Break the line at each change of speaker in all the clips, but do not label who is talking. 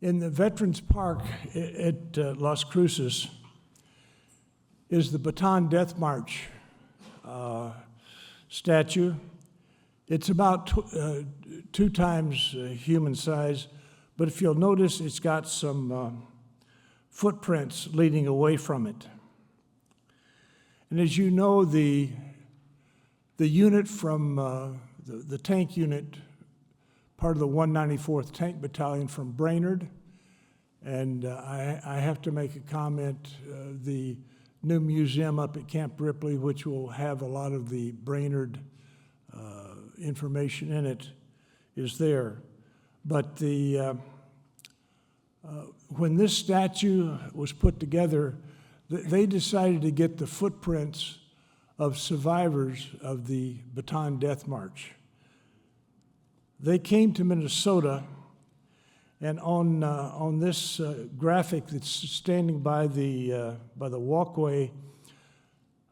In the Veterans Park at Las Cruces is the Bataan Death March statue. It's about 2 times human size, but if you'll notice, it's got some footprints leading away from it. And as you know, the unit from the tank unit, part of the 194th Tank Battalion from Brainerd, and I have to make a comment, the new museum up at Camp Ripley, which will have a lot of the Brainerd information in it, is there. But when this statue was put together, they decided to get the footprints of survivors of the Bataan Death March. They came to Minnesota, and on this graphic that's standing by the walkway,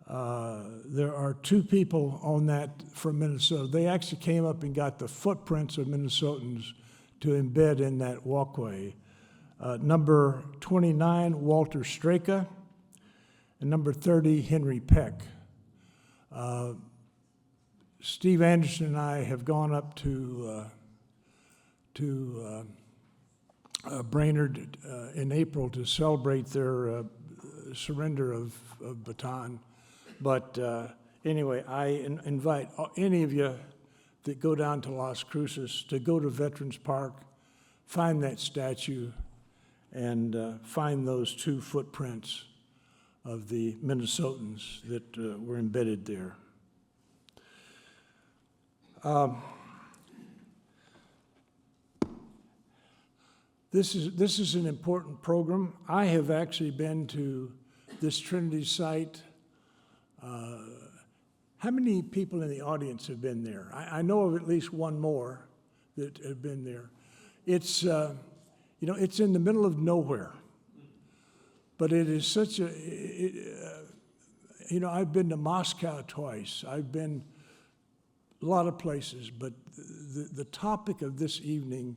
there are 2 people on that from Minnesota. They actually came up and got the footprints of Minnesotans to embed in that walkway. Number 29, Walter Straka, and number 30, Henry Peck. Steve Anderson and I have gone up to Brainerd in April to celebrate their surrender of Bataan. But anyway, I invite any of you that go down to Las Cruces to go to Veterans Park, find that statue, and find those 2 footprints of the Minnesotans that were embedded there. This is an important program. I have actually been to this Trinity site. How many people in the audience have been there? I know of at least one more that have been there. It's it's in the middle of nowhere, but it is such a. I've been to Moscow twice. I've been a lot of places, but the topic of this evening,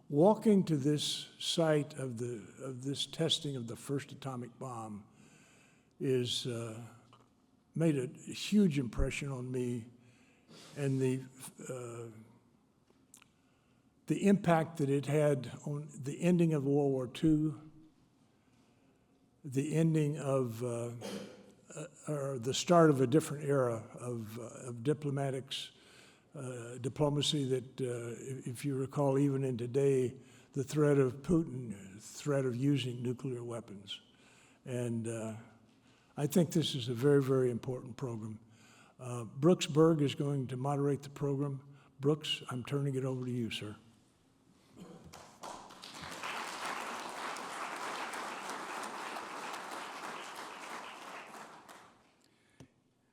walking to this site of this testing of the first atomic bomb, is made a huge impression on me, and the impact that it had on the ending of World War II, the ending of or the start of a different era of diplomacy that, if you recall, even in today, the threat of Putin, threat of using nuclear weapons. And I think this is a very, very important program. Brooks Berg is going to moderate the program. Brooks, I'm turning it over to you, sir.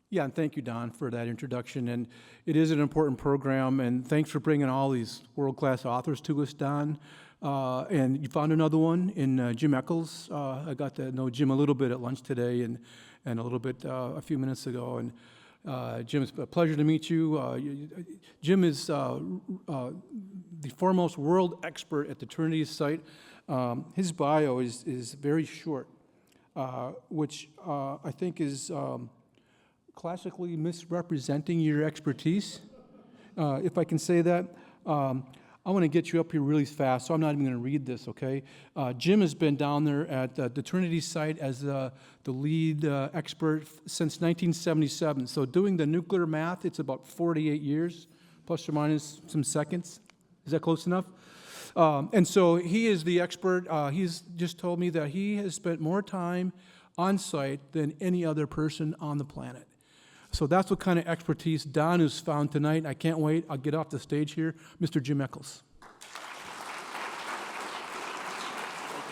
Yeah, and thank you, Don, for that introduction. And it is an important program, and thanks for bringing all these world-class authors to us, Don. And you found another one in Jim ECKLES. I got to know Jim a little bit at lunch today and a little bit a few minutes ago. And Jim, it's a pleasure to meet you. Jim is the foremost world expert at the Trinity site. His bio is very short, which I think is classically misrepresenting your expertise, if I can say that. I want to get you up here really fast, so I'm not even going to read this, okay? Jim has been down there at the Trinity site as the lead expert since 1977. So doing the nuclear math, it's about 48 years, plus or minus some seconds. Is that close enough? And so he is the expert. He's just told me that he has spent more time on site than any other person on the planet. So that's what kind of expertise Don has found tonight. I can't wait. I'll get off the stage here. Mr. Jim ECKLES.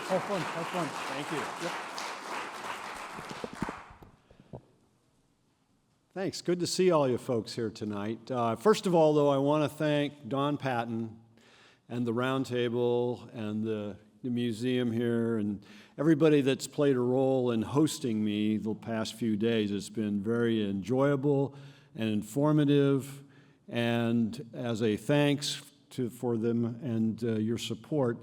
Have fun. Have fun.
Thank you. Yep. Thanks. Good to see all you folks here tonight. First of all, though, I want to thank Don Patton and the Roundtable and the museum here and everybody that's played a role in hosting me the past few days. It's been very enjoyable and informative, and as a thanks for them and your support,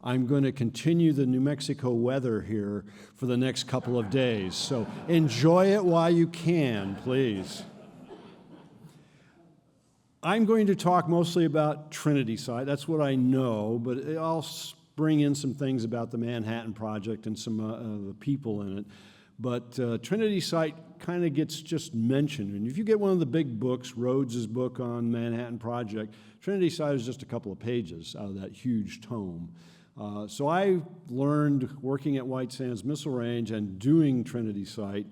I'm going to continue the New Mexico weather here for the next couple of days. So enjoy it while you can, please. I'm going to talk mostly about Trinity site. That's what I know, but I'll bring in some things about the Manhattan Project and some of the people in it. But Trinity site kind of gets just mentioned. And if you get one of the big books, Rhodes' book on Manhattan Project, Trinity site is just a couple of pages out of that huge tome. So I learned working at White Sands Missile Range and doing Trinity site.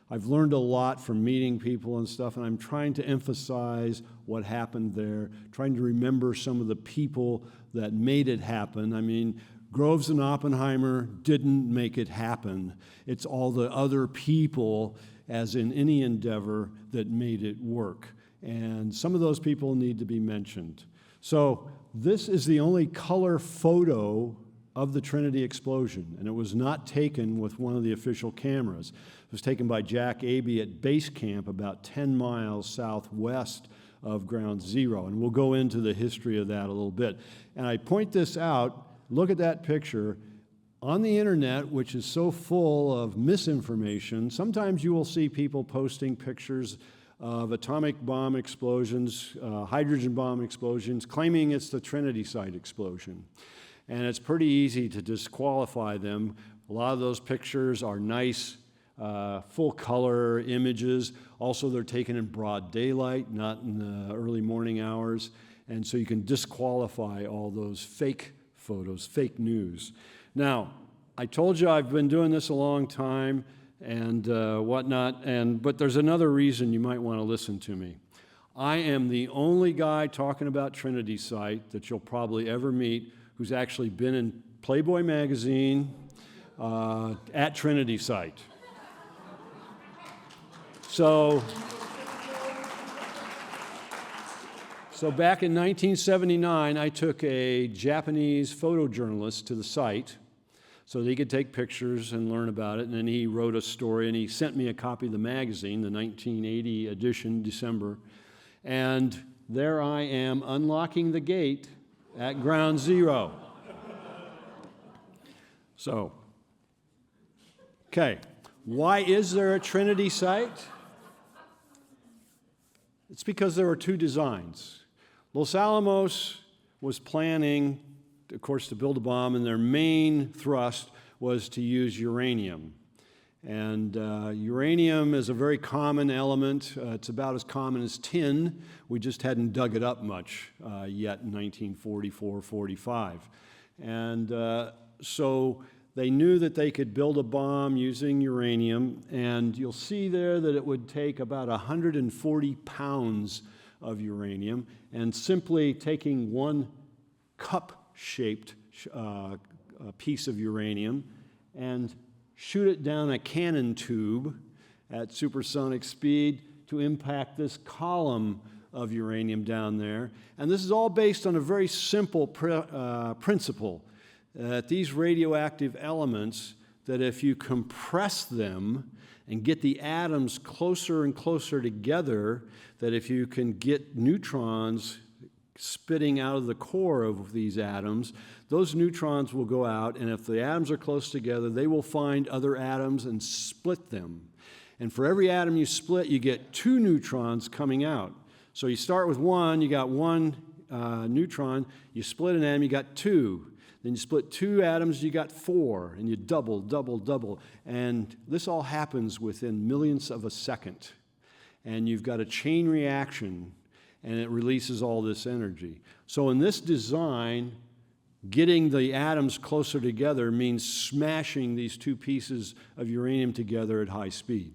I've learned a lot from meeting people and stuff, and I'm trying to emphasize what happened there, trying to remember some of the people that made it happen. I mean, Groves and Oppenheimer didn't make it happen. It's all the other people, as in any endeavor, that made it work. And some of those people need to be mentioned. So this is the only color photo of the Trinity explosion, and it was not taken with one of the official cameras. It was taken by Jack Abey at base camp about 10 miles southwest of Ground Zero, and we'll go into the history of that a little bit. And I point this out, look at that picture. On the internet, which is so full of misinformation, sometimes you will see people posting pictures of atomic bomb explosions, hydrogen bomb explosions, claiming it's the Trinity site explosion. And it's pretty easy to disqualify them. A lot of those pictures are nice, full-color images. Also, they're taken in broad daylight, not in the early morning hours. And so you can disqualify all those fake photos, fake news. Now, I told you I've been doing this a long time and whatnot, but there's another reason you might want to listen to me. I am the only guy talking about Trinity site that you'll probably ever meet who's actually been in Playboy magazine at Trinity site. So back in 1979, I took a Japanese photojournalist to the site so that he could take pictures and learn about it. And then he wrote a story, and he sent me a copy of the magazine, the 1980 edition, December. And there I am unlocking the gate at Ground Zero. So, okay, why is there a Trinity site? It's because there were two designs. Los Alamos was planning, of course, to build a bomb, and their main thrust was to use uranium. And uranium is a very common element. It's about as common as tin. We just hadn't dug it up much yet in 1944, 45. And so they knew that they could build a bomb using uranium, and you'll see there that it would take about 140 pounds of uranium, and simply taking one cup-shaped piece of uranium and shoot it down a cannon tube at supersonic speed to impact this column of uranium down there. And this is all based on a very simple principle, that these radioactive elements, that if you compress them and get the atoms closer and closer together, that if you can get neutrons spitting out of the core of these atoms, those neutrons will go out, and if the atoms are close together, they will find other atoms and split them. And for every atom you split, you get two neutrons coming out. So you start with one, you got one neutron, you split an atom, you got two. Then you split two atoms, you got four, and you double, double, double. And this all happens within millionths of a second. And you've got a chain reaction, and it releases all this energy. So in this design, getting the atoms closer together means smashing these two pieces of uranium together at high speed.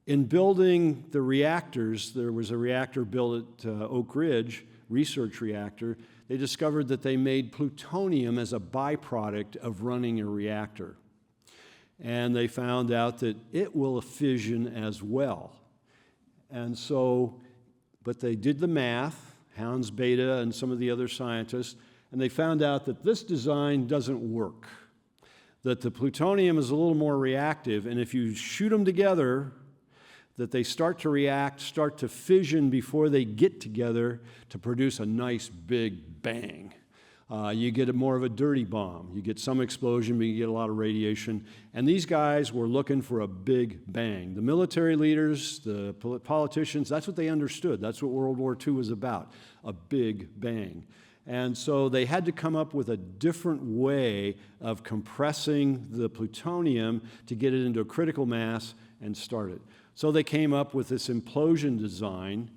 In building the reactors, there was a reactor built at Oak Ridge, research reactor. They discovered that they made plutonium as a byproduct of running a reactor. And they found out that it will fission as well. And so, but they did the math, Hans Bethe and some of the other scientists, and they found out that this design doesn't work, that the plutonium is a little more reactive, and if you shoot them together, that they start to react, start to fission before they get together to produce a nice big bang. You get more of a dirty bomb. You get some explosion, but you get a lot of radiation. And these guys were looking for a big bang. The military leaders, the politicians, that's what they understood. That's what World War II was about, a big bang. And so they had to come up with a different way of compressing the plutonium to get it into a critical mass and start it. So they came up with this implosion design,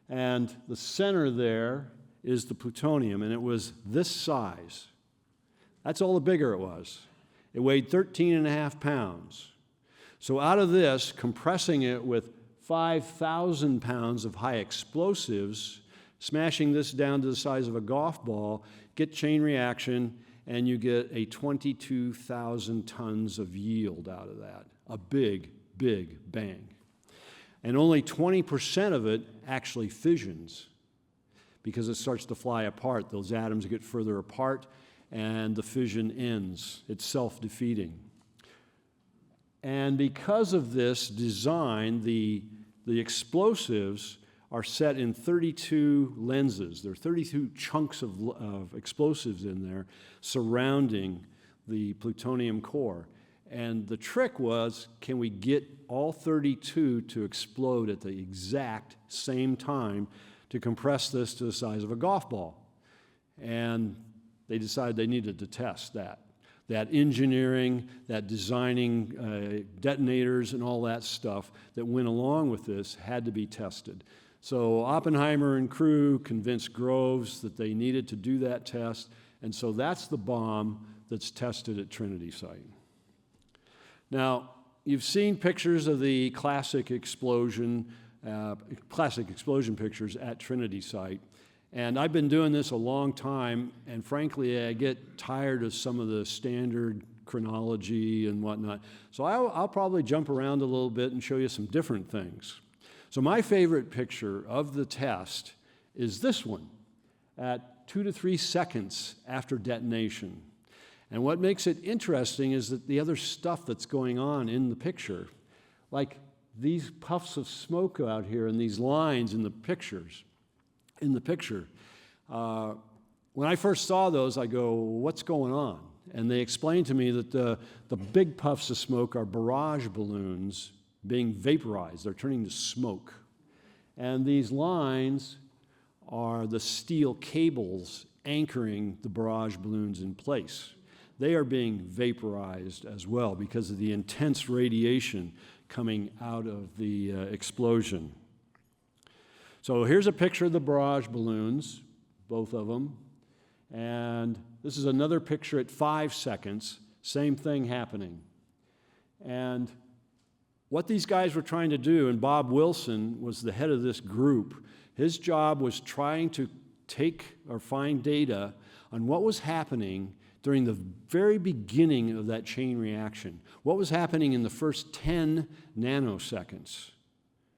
and the center there is the plutonium, and it was this size. That's all the bigger it was. It weighed 13.5 pounds. So out of this, compressing it with 5,000 pounds of high explosives, smashing this down to the size of a golf ball, get chain reaction, and you get a 22,000 tons of yield out of that. A big, big bang. And only 20% of it actually fissions, because it starts to fly apart. Those atoms get further apart, and the fission ends. It's self-defeating. And because of this design, the explosives are set in 32 lenses. There are 32 chunks of explosives in there surrounding the plutonium core. And the trick was, can we get all 32 to explode at the exact same time to compress this to the size of a golf ball? And they decided they needed to test that. That engineering, that designing detonators and all that stuff that went along with this had to be tested. So Oppenheimer and crew convinced Groves that they needed to do that test, and so that's the bomb that's tested at Trinity site. Now, you've seen pictures of the classic explosion pictures at Trinity site. And I've been doing this a long time, and frankly, I get tired of some of the standard chronology and whatnot. So I'll probably jump around a little bit and show you some different things. So my favorite picture of the test is this one at 2 to 3 seconds after detonation. And what makes it interesting is that the other stuff that's going on in the picture, like these puffs of smoke out here and these lines in the picture, when I first saw those, I go, what's going on? And they explained to me that the big puffs of smoke are barrage balloons being vaporized. They're turning to smoke. And these lines are the steel cables anchoring the barrage balloons in place. They are being vaporized as well because of the intense radiation coming out of the explosion. So here's a picture of the barrage balloons, both of them. And this is another picture at 5 seconds, same thing happening. And what these guys were trying to do, and Bob Wilson was the head of this group, his job was trying to take or find data on what was happening during the very beginning of that chain reaction. What was happening in the first 10 nanoseconds?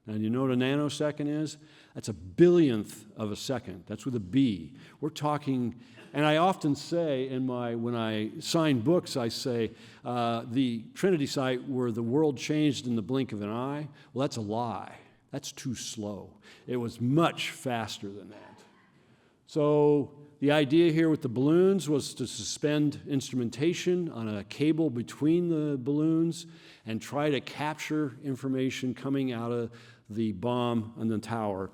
Now, do you know what a nanosecond is? That's a billionth of a second. That's with a B. We're talking, and I often say when I sign books, I say, the Trinity site where the world changed in the blink of an eye. Well, that's a lie. That's too slow. It was much faster than that. So the idea here with the balloons was to suspend instrumentation on a cable between the balloons and try to capture information coming out of the bomb on the tower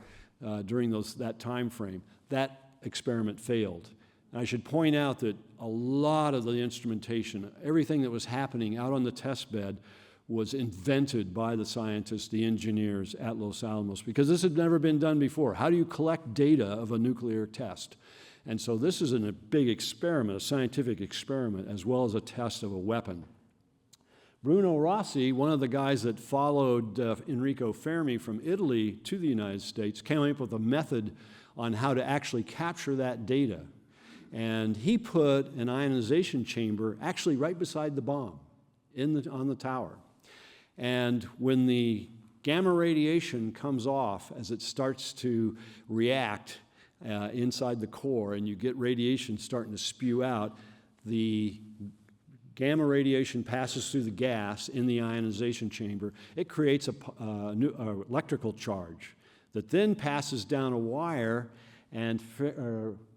during that time frame. That experiment failed. And I should point out that a lot of the instrumentation, everything that was happening out on the test bed, was invented by the scientists, the engineers at Los Alamos, because this had never been done before. How do you collect data of a nuclear test? And so this is a big experiment, a scientific experiment, as well as a test of a weapon. Bruno Rossi, one of the guys that followed Enrico Fermi from Italy to the United States, came up with a method on how to actually capture that data. And he put an ionization chamber actually right beside the bomb on the tower. And when the gamma radiation comes off as it starts to react inside the core and you get radiation starting to spew out, the gamma radiation passes through the gas in the ionization chamber. It creates an electrical charge that then passes down a wire and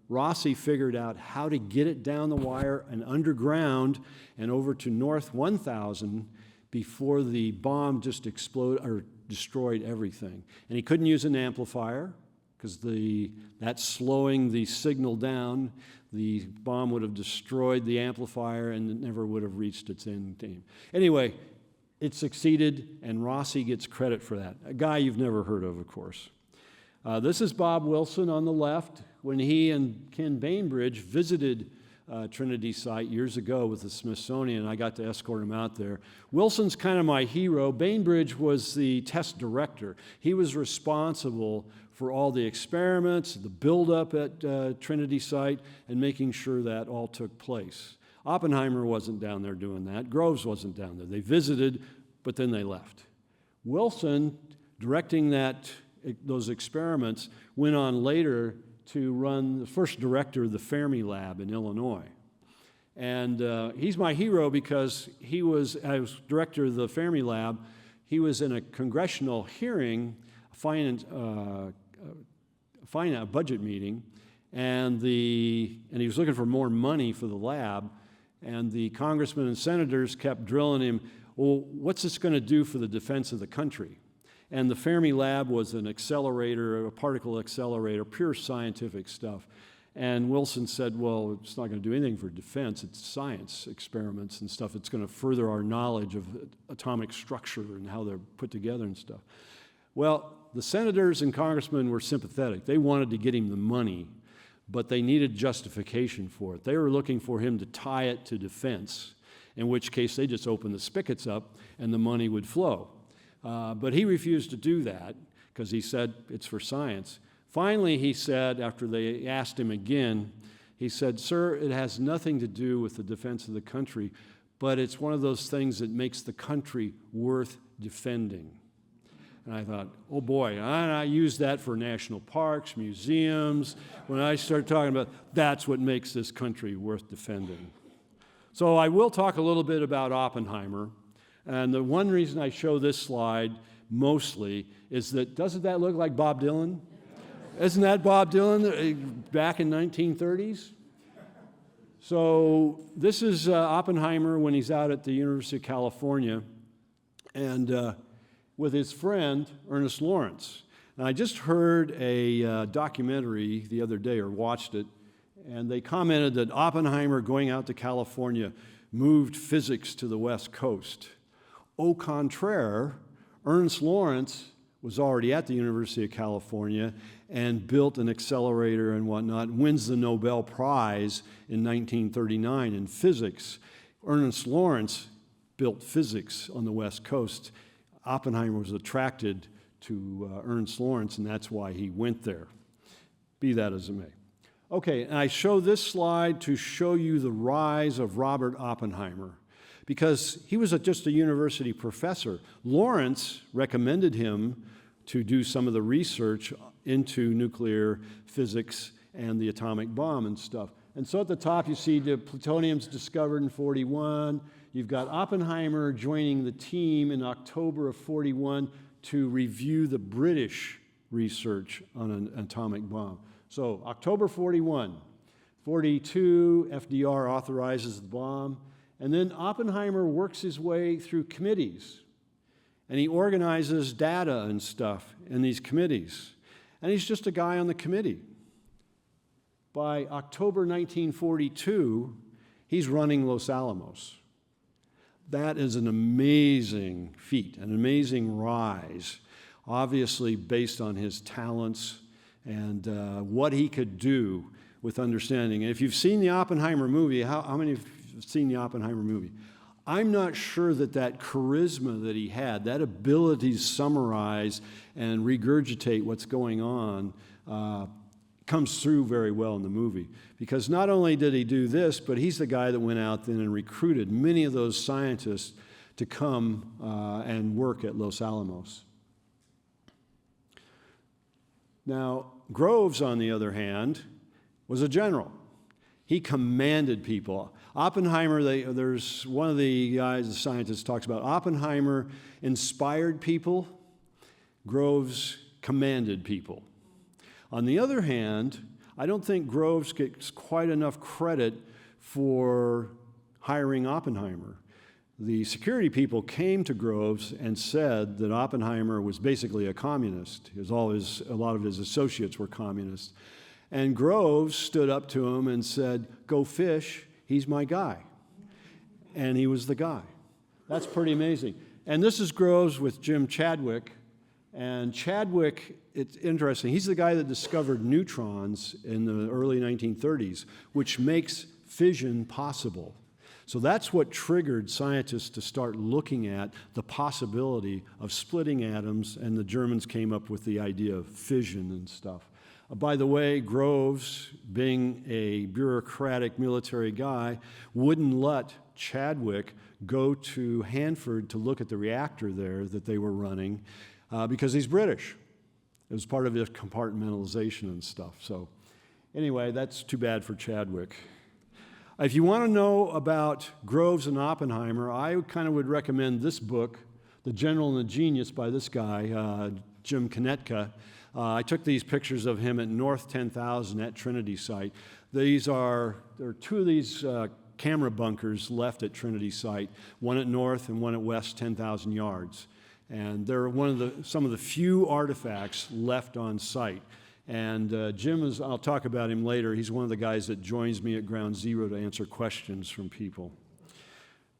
Rossi figured out how to get it down the wire and underground and over to North 1000 before the bomb just exploded or destroyed everything. And he couldn't use an amplifier because that's slowing the signal down. The bomb would have destroyed the amplifier and it never would have reached its end game. Anyway, it succeeded, and Rossi gets credit for that. A guy you've never heard of course. This is Bob Wilson on the left when he and Ken Bainbridge visited Trinity site years ago with the Smithsonian. I got to escort him out there. Wilson's kind of my hero. Bainbridge was the test director. He was responsible for all the experiments, the buildup at Trinity site, and making sure that all took place. Oppenheimer wasn't down there doing that. Groves wasn't down there. They visited, but then they left. Wilson, directing those experiments, went on later to run the first director of the Fermi Lab in Illinois. And he's my hero because as director of the Fermi Lab, he was in a congressional hearing, a budget meeting, and he was looking for more money for the lab, and the congressmen and senators kept drilling him, well, what's this going to do for the defense of the country? And the Fermi Lab was an accelerator, a particle accelerator, pure scientific stuff. And Wilson said, well, it's not going to do anything for defense. It's science experiments and stuff. It's going to further our knowledge of atomic structure and how they're put together and stuff. Well, the senators and congressmen were sympathetic. They wanted to get him the money, but they needed justification for it. They were looking for him to tie it to defense, in which case they just opened the spigots up and the money would flow. But he refused to do that because he said it's for science. Finally, he said, after they asked him again, he said, sir, it has nothing to do with the defense of the country, but it's one of those things that makes the country worth defending. And I thought, oh boy, and I use that for national parks, museums. When I start talking about that's what makes this country worth defending. So I will talk a little bit about Oppenheimer. And the one reason I show this slide mostly is that, doesn't that look like Bob Dylan? Isn't that Bob Dylan back in 1930s? So this is Oppenheimer when he's out at the University of California and with his friend, Ernest Lawrence. And I just heard a documentary the other day, or watched it, and they commented that Oppenheimer going out to California moved physics to the West Coast. Au contraire, Ernest Lawrence was already at the University of California and built an accelerator and whatnot, wins the Nobel Prize in 1939 in physics. Ernest Lawrence built physics on the West Coast. Oppenheimer was attracted to Ernest Lawrence, and that's why he went there. Be that as it may. Okay, and I show this slide to show you the rise of Robert Oppenheimer, because he was just a university professor. Lawrence recommended him to do some of the research into nuclear physics and the atomic bomb and stuff. And so at the top you see the plutonium's discovered in 41. You've got Oppenheimer joining the team in October of 41 to review the British research on an atomic bomb. So October 41, 42, FDR authorizes the bomb. And then Oppenheimer works his way through committees, and he organizes data and stuff in these committees. And he's just a guy on the committee. By October 1942, he's running Los Alamos. That is an amazing feat, an amazing rise, obviously based on his talents and what he could do with understanding. And if you've seen the Oppenheimer movie, how many of you have seen the Oppenheimer movie? I'm not sure that charisma that he had, that ability to summarize and regurgitate what's going on, comes through very well in the movie. Because not only did he do this, but he's the guy that went out then and recruited many of those scientists to come and work at Los Alamos. Now, Groves, on the other hand, was a general. He commanded people. Oppenheimer, there's one of the guys, the scientist, talks about Oppenheimer inspired people, Groves commanded people. On the other hand, I don't think Groves gets quite enough credit for hiring Oppenheimer. The security people came to Groves and said that Oppenheimer was basically a communist. A lot of his associates were communists. And Groves stood up to him and said, "Go fish, he's my guy." And he was the guy. That's pretty amazing. And this is Groves with Jim Chadwick. And Chadwick, it's interesting, he's the guy that discovered neutrons in the early 1930s, which makes fission possible. So that's what triggered scientists to start looking at the possibility of splitting atoms, and the Germans came up with the idea of fission and stuff. By the way, Groves, being a bureaucratic military guy, wouldn't let Chadwick go to Hanford to look at the reactor there that they were running because he's British. It was part of his compartmentalization and stuff. So anyway, that's too bad for Chadwick. If you want to know about Groves and Oppenheimer, I kind of would recommend this book, The General and the Genius, by this guy, Jim Konetka. I took these pictures of him at North 10,000 at Trinity site. There are two of these camera bunkers left at Trinity site, one at North and one at West 10,000 yards. And they're some of the few artifacts left on site. And Jim I'll talk about him later, he's one of the guys that joins me at Ground Zero to answer questions from people.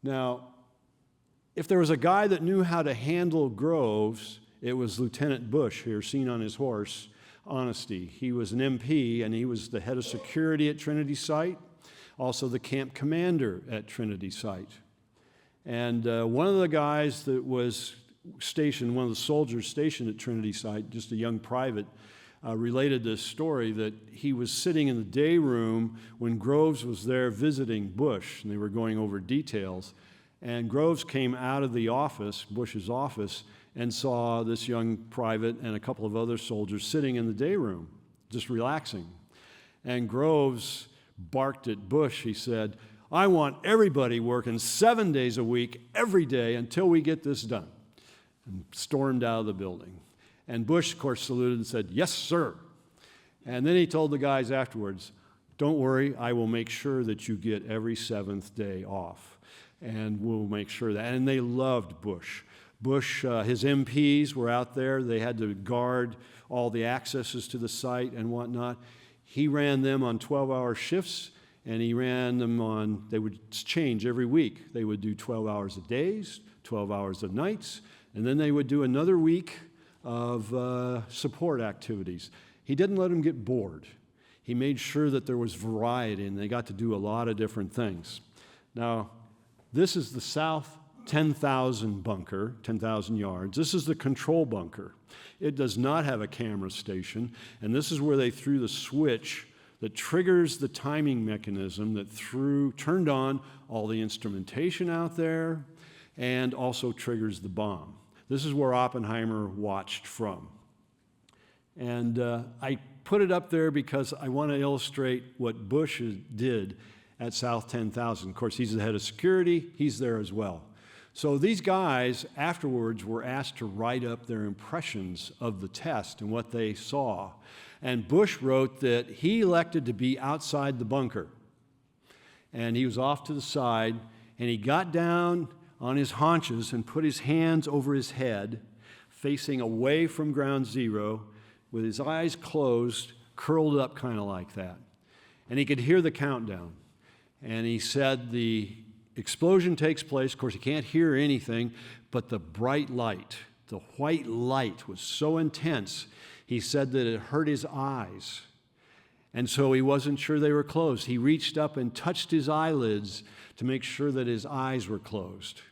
Now, if there was a guy that knew how to handle Groves, it was Lieutenant Bush here, seen on his horse, Honesty. He was an MP, and he was the head of security at Trinity site, also the camp commander at Trinity site. And one of the guys that was stationed, one of the soldiers stationed at Trinity site, just a young private, related this story that he was sitting in the day room when Groves was there visiting Bush, and they were going over details. And Groves came out of the office, Bush's office, and saw this young private and a couple of other soldiers sitting in the day room, just relaxing. And Groves barked at Bush. He said, "I want everybody working 7 days a week, every day, until we get this done," and stormed out of the building. And Bush, of course, saluted and said, "Yes, sir." And then he told the guys afterwards, "Don't worry, I will make sure that you get every seventh day off. And we'll make sure that." And they loved Bush. Bush, his MPs were out there. They had to guard all the accesses to the site and whatnot. He ran them on 12-hour shifts, and he ran them they would change every week. They would do 12 hours a days, 12 hours of nights, and then they would do another week of support activities. He didn't let them get bored. He made sure that there was variety, and they got to do a lot of different things. Now, this is the South 10,000 bunker, 10,000 yards. This is the control bunker. It does not have a camera station, and this is where they threw the switch that triggers the timing mechanism that turned on all the instrumentation out there and also triggers the bomb. This is where Oppenheimer watched from. And I put it up there because I want to illustrate what Bush did at South 10,000. Of course, he's the head of security. He's there as well. So these guys afterwards were asked to write up their impressions of the test and what they saw. And Bush wrote that he elected to be outside the bunker. And he was off to the side, and he got down on his haunches and put his hands over his head, facing away from Ground Zero, with his eyes closed, curled up kind of like that. And he could hear the countdown. And he said the explosion takes place. Of course, he can't hear anything, but the bright light, the white light was so intense, he said that it hurt his eyes. And so he wasn't sure they were closed. He reached up and touched his eyelids to make sure that his eyes were closed.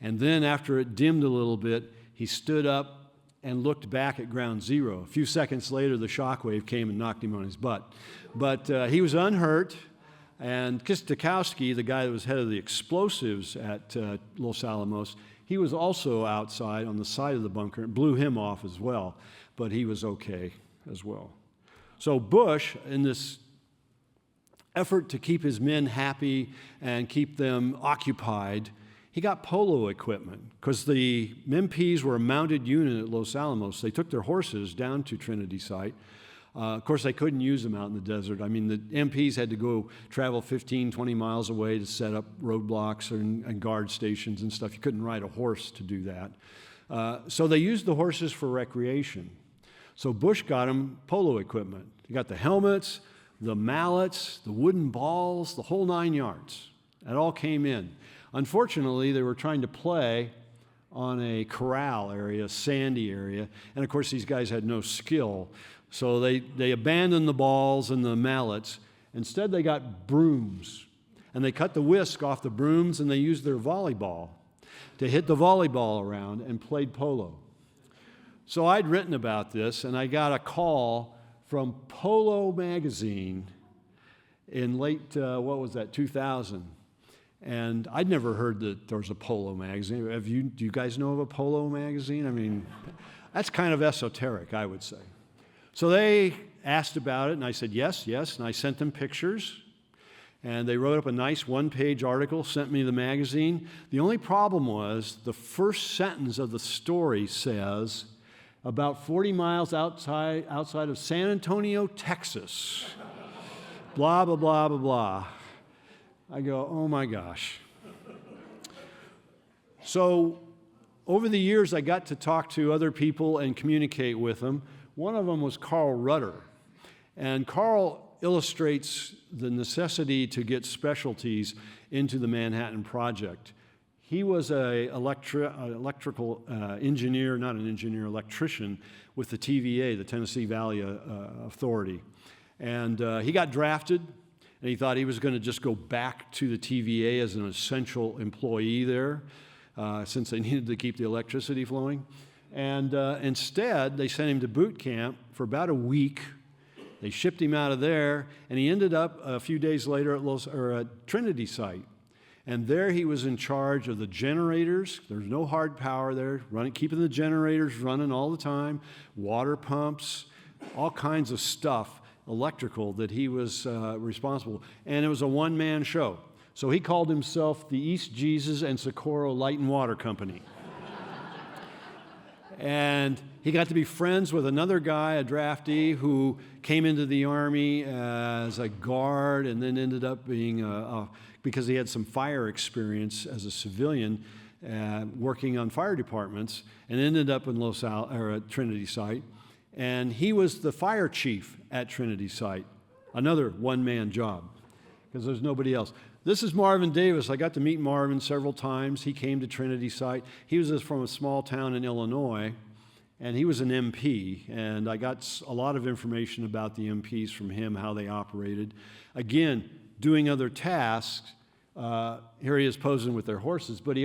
And then after it dimmed a little bit, he stood up and looked back at Ground Zero. A few seconds later, the shockwave came and knocked him on his butt. But he was unhurt. And Kistakowski, the guy that was head of the explosives at Los Alamos, he was also outside on the side of the bunker. It blew him off as well, but he was okay as well. So Bush, in this effort to keep his men happy and keep them occupied, he got polo equipment because the MPs were a mounted unit at Los Alamos. They took their horses down to Trinity site. Of course, they couldn't use them out in the desert. I mean, the MPs had to go travel 15, 20 miles away to set up roadblocks and guard stations and stuff. You couldn't ride a horse to do that. So they used the horses for recreation. So Bush got them polo equipment. He got the helmets, the mallets, the wooden balls, the whole 9 yards. It all came in. Unfortunately, they were trying to play on a corral area, sandy area, and of course these guys had no skill. So they abandoned the balls and the mallets. Instead, they got brooms, and they cut the whisk off the brooms, and they used their volleyball to hit the volleyball around and played polo. So I'd written about this, and I got a call from Polo magazine in late, 2000. And I'd never heard that there was a Polo magazine. Do you guys know of a Polo magazine? I mean, that's kind of esoteric, I would say. So they asked about it, and I said, yes, and I sent them pictures, and they wrote up a nice one-page article, sent me the magazine. The only problem was the first sentence of the story says, about 40 miles outside of San Antonio, Texas, blah, blah, blah, blah, blah. I go, oh my gosh. So over the years, I got to talk to other people and communicate with them. One of them was Carl Rudder. And Carl illustrates the necessity to get specialties into the Manhattan Project. He was an electrical engineer, not an engineer, electrician with the TVA, the Tennessee Valley Authority. And he got drafted, and he thought he was going to just go back to the TVA as an essential employee there, since they needed to keep the electricity flowing. And instead, they sent him to boot camp for about a week. They shipped him out of there, and he ended up a few days later at Trinity site. And there he was in charge of the generators. There's no hard power there, keeping the generators running all the time, water pumps, all kinds of stuff, electrical, that he was responsible. And it was a one-man show. So he called himself the East Jesus and Socorro Light and Water Company. And he got to be friends with another guy, a draftee, who came into the Army as a guard and then ended up being, because he had some fire experience as a civilian, working on fire departments, and ended up in at Trinity site. And he was the fire chief at Trinity site, another one-man job, because there's nobody else. This is Marvin Davis. I got to meet Marvin several times. He came to Trinity site. He was from a small town in Illinois, and he was an MP, and I got a lot of information about the MPs from him, how they operated. Again, doing other tasks. Here he is posing with their horses, but he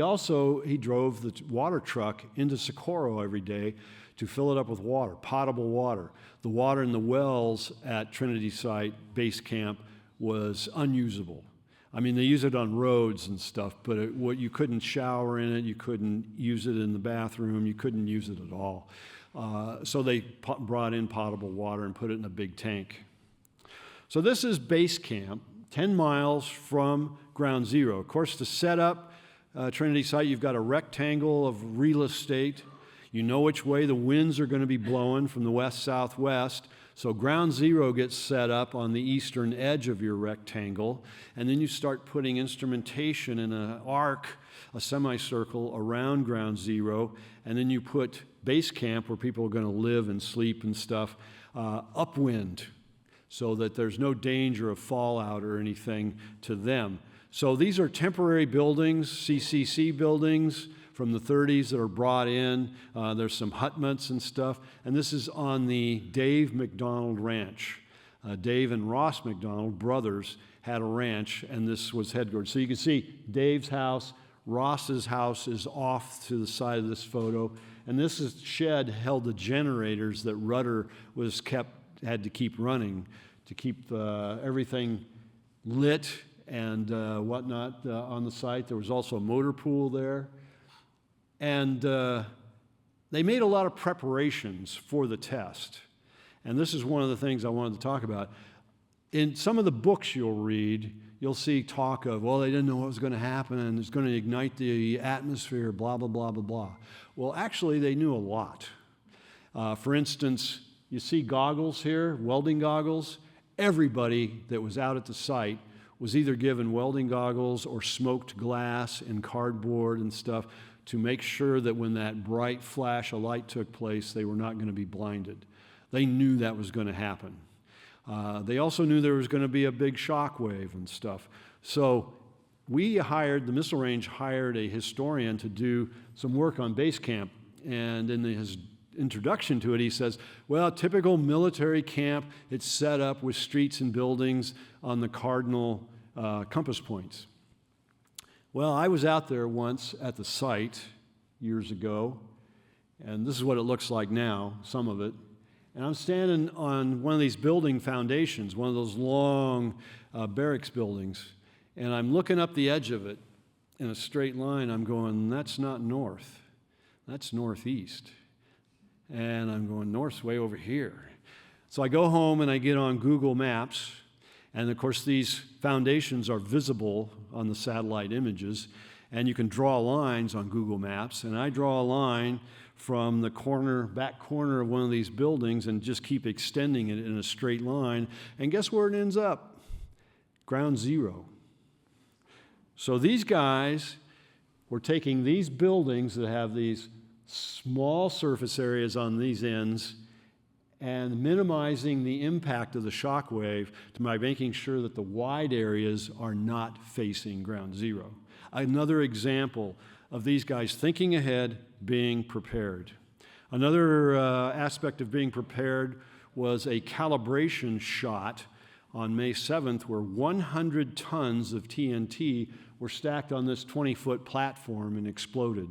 drove the water truck into Socorro every day to fill it up with water, potable water. The water in the wells at Trinity site base camp was unusable. I mean, they use it on roads and stuff, but you couldn't shower in it, you couldn't use it in the bathroom, you couldn't use it at all. So they brought in potable water and put it in a big tank. So this is base camp, 10 miles from ground zero. Of course, to set up Trinity site, you've got a rectangle of real estate. You know which way the winds are going to be blowing, from the west-southwest. So ground zero gets set up on the eastern edge of your rectangle, and then you start putting instrumentation in an arc, a semicircle around ground zero, and then you put base camp, where people are going to live and sleep and stuff, upwind, so that there's no danger of fallout or anything to them. So these are temporary buildings, CCC buildings, from the 30s that are brought in. There's some hutments and stuff. And this is on the Dave McDonald Ranch. Dave and Ross McDonald, brothers, had a ranch, and this was headquarters. So you can see Dave's house, Ross's house is off to the side of this photo. And this shed held the generators that Rudder had to keep running to keep everything lit and whatnot on the site. There was also a motor pool there. And they made a lot of preparations for the test. And this is one of the things I wanted to talk about. In some of the books you'll read, you'll see talk of, well, they didn't know what was going to happen, and it's going to ignite the atmosphere, blah, blah, blah, blah, blah. Well, actually, they knew a lot. For instance, You see goggles here, welding goggles. Everybody that was out at the site was either given welding goggles or smoked glass and cardboard and stuff to make sure that when that bright flash of light took place, they were not going to be blinded. They knew that was going to happen. They also knew there was going to be a big shock wave and stuff. So the missile range hired a historian to do some work on base camp. And in his introduction to it, he says, well, typical military camp, it's set up with streets and buildings on the cardinal compass points. Well, I was out there once at the site years ago, and this is what it looks like now, some of it. And I'm standing on one of these building foundations, one of those long barracks buildings, and I'm looking up the edge of it in a straight line. I'm going, that's not north, that's northeast. And I'm going, north's way over here. So I go home and I get on Google Maps, and of course these foundations are visible on the satellite images, and you can draw lines on Google Maps, and I draw a line from the back corner of one of these buildings and just keep extending it in a straight line, and guess where it ends up? Ground zero. So these guys were taking these buildings that have these small surface areas on these ends and minimizing the impact of the shock wave by making sure that the wide areas are not facing ground zero. Another example of these guys thinking ahead, being prepared. Another aspect of being prepared was a calibration shot on May 7th where 100 tons of TNT were stacked on this 20-foot platform and exploded.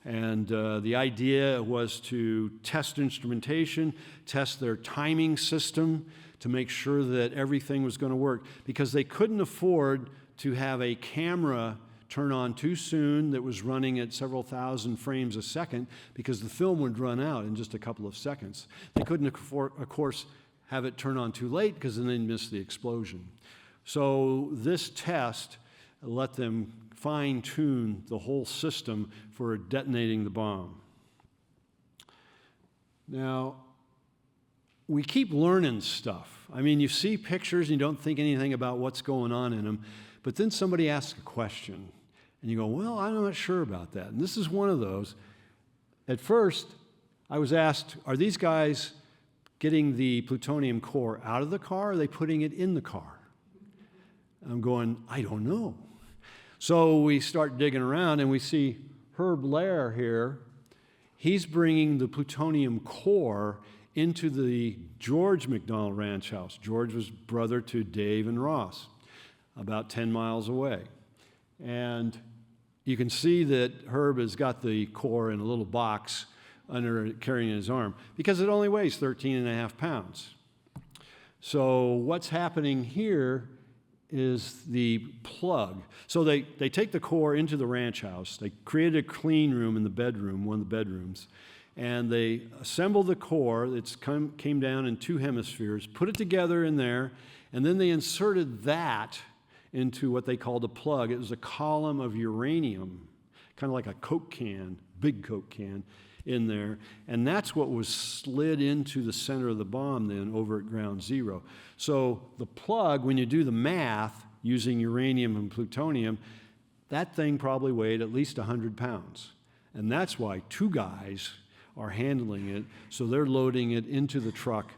And the idea was to test instrumentation, test their timing system to make sure that everything was going to work, because they couldn't afford to have a camera turn on too soon that was running at several thousand frames a second, because the film would run out in just a couple of seconds. They couldn't, of course, have it turn on too late, because then they'd miss the explosion. So this test let them fine-tune the whole system for detonating the bomb. Now, we keep learning stuff. I mean, you see pictures and you don't think anything about what's going on in them, but then somebody asks a question, and you go, well, I'm not sure about that. And this is one of those. At first, I was asked, are these guys getting the plutonium core out of the car, or are they putting it in the car? I'm going, I don't know. So we start digging around, and we see Herb Lair here. He's bringing the plutonium core into the George McDonald Ranch house. George was brother to Dave and Ross, about 10 miles away. And you can see that Herb has got the core in a little box carrying in his arm, because it only weighs 13.5 pounds. So what's happening here is the plug. So they take the core into the ranch house. They created a clean room in the bedroom, one of the bedrooms, and they assembled the core. It came down in 2 hemispheres, put it together in there, and then they inserted that into what they called a plug. It was a column of uranium, kind of like a Coke can, big Coke can, in there, and that's what was slid into the center of the bomb then over at ground zero. So the plug, when you do the math using uranium and plutonium, that thing probably weighed at least 100 pounds. And that's why 2 guys are handling it, so they're loading it into the truck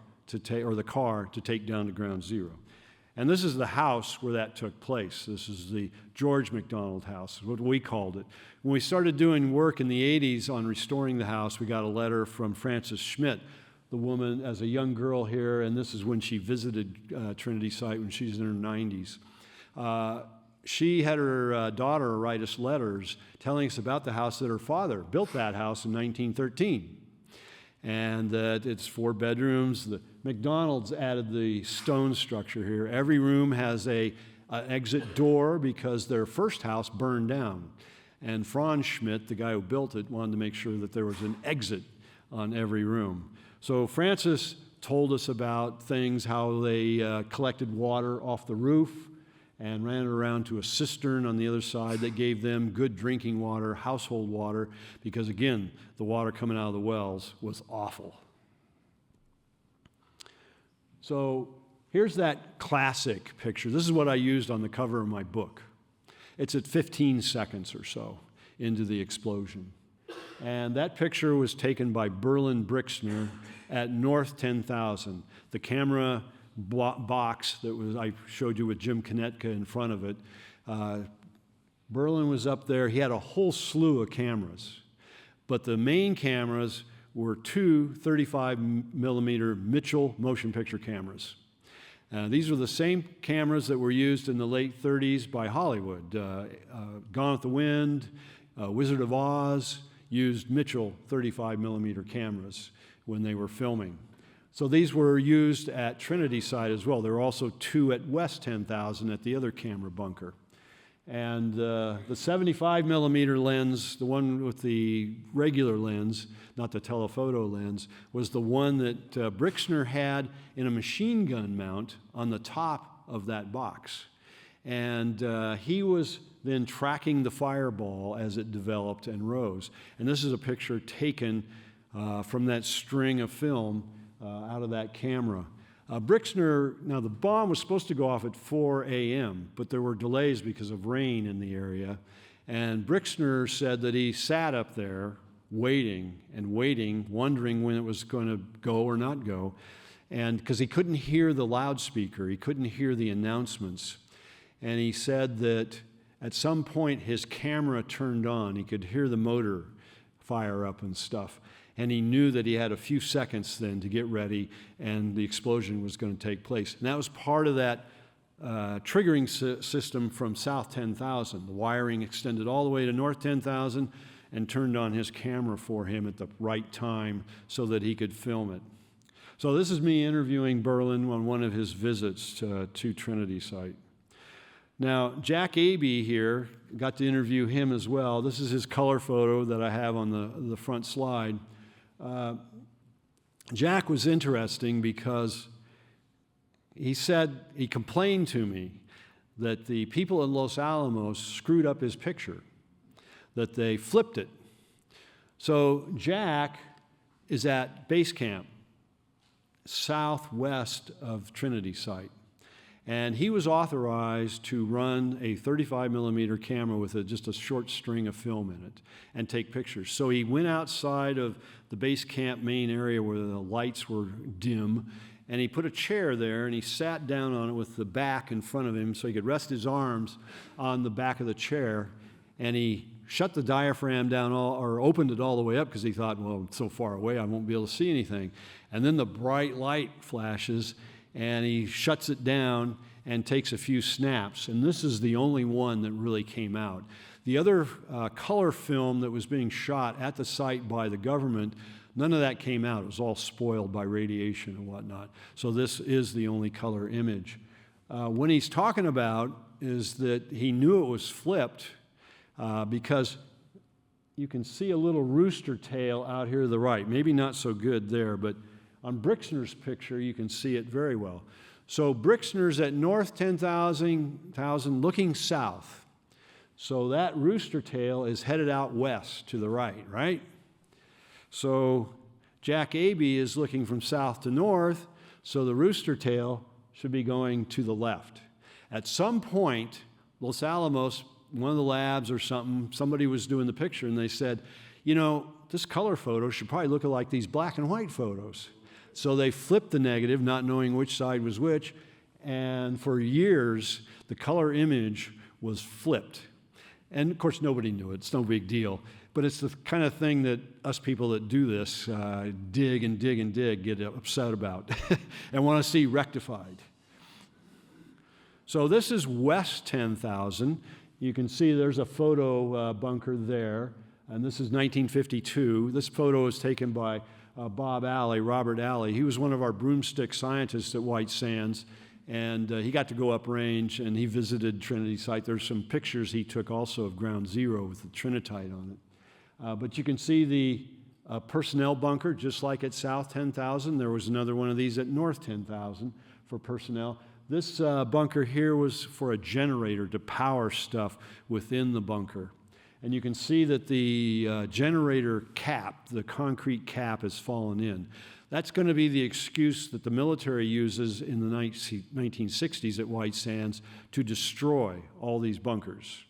or the car to take down to ground zero. And this is the house where that took place. This is the George McDonald house, what we called it. When we started doing work in the 80s on restoring the house, we got a letter from Frances Schmidt, the woman as a young girl here, and this is when she visited Trinity site when she was in her 90s. She had her daughter write us letters telling us about the house that her father built that house in 1913. And that it's 4 bedrooms. The McDonald's added the stone structure here. Every room has an exit door because their first house burned down. And Franz Schmidt, the guy who built it, wanted to make sure that there was an exit on every room. So Francis told us about things, how they collected water off the roof and ran it around to a cistern on the other side that gave them good drinking water, household water, because again, the water coming out of the wells was awful. So here's that classic picture. This is what I used on the cover of my book. It's at 15 seconds or so into the explosion. And that picture was taken by Berlin Brixner at North 10,000. The camera box that I showed you with Jim Konetka in front of it, Berlin was up there. He had a whole slew of cameras. But the main cameras were two 35-millimeter Mitchell motion picture cameras. These were the same cameras that were used in the late 30s by Hollywood. Gone with the Wind, Wizard of Oz used Mitchell 35-millimeter cameras when they were filming. So these were used at Trinity site as well. There were also two at West 10,000 at the other camera bunker. And the 75-millimeter lens, the one with the regular lens, not the telephoto lens, was the one that Brixner had in a machine gun mount on the top of that box. And he was then tracking the fireball as it developed and rose. And this is a picture taken from that string of film out of that camera. Brixner, now the bomb was supposed to go off at 4 a.m., but there were delays because of rain in the area. And Brixner said that he sat up there waiting and waiting, wondering when it was going to go or not go. And because he couldn't hear the loudspeaker, he couldn't hear the announcements. And he said that at some point his camera turned on. He could hear the motor fire up and stuff. And he knew that he had a few seconds then to get ready, and the explosion was going to take place. And that was part of that triggering system from South 10,000. The wiring extended all the way to North 10,000 and turned on his camera for him at the right time so that he could film it. So this is me interviewing Berlin on one of his visits to Trinity site. Now, Jack Abey here, got to interview him as well. This is his color photo that I have on the front slide. Jack was interesting because he complained to me that the people in Los Alamos screwed up his picture, that they flipped it. So Jack is at base camp southwest of Trinity site. And he was authorized to run a 35-millimeter camera with just a short string of film in it and take pictures. So he went outside of the base camp main area where the lights were dim, and he put a chair there, and he sat down on it with the back in front of him so he could rest his arms on the back of the chair, and he shut the diaphragm down or opened it all the way up because he thought, well, it's so far away I won't be able to see anything. And then the bright light flashes, and he shuts it down and takes a few snaps. And this is the only one that really came out. The other color film that was being shot at the site by the government, none of that came out. It was all spoiled by radiation and whatnot. So this is the only color image. What he's talking about is that he knew it was flipped because you can see a little rooster tail out here to the right. Maybe not so good there, but on Brixner's picture, you can see it very well. So Brixner's at North 10,000 looking south. So that rooster tail is headed out west to the right? So Jack Abey is looking from south to north, so the rooster tail should be going to the left. At some point, Los Alamos, one of the labs or somebody was doing the picture, and they said, you know, this color photo should probably look like these black and white photos. So they flipped the negative, not knowing which side was which, and for years, the color image was flipped. And of course, nobody knew it. It's no big deal. But it's the kind of thing that us people that do this dig and dig and dig get upset about and want to see rectified. So this is West 10,000. You can see there's a photo bunker there, and this is 1952. This photo was taken by Robert Alley. He was one of our broomstick scientists at White Sands, and he got to go uprange, and he visited Trinity site. There's some pictures he took also of Ground Zero with the Trinitite on it. But you can see the personnel bunker, just like at South 10,000. There was another one of these at North 10,000 for personnel. This bunker here was for a generator to power stuff within the bunker. And you can see that the generator cap, the concrete cap, has fallen in. That's going to be the excuse that the military uses in the 1960s at White Sands to destroy all these bunkers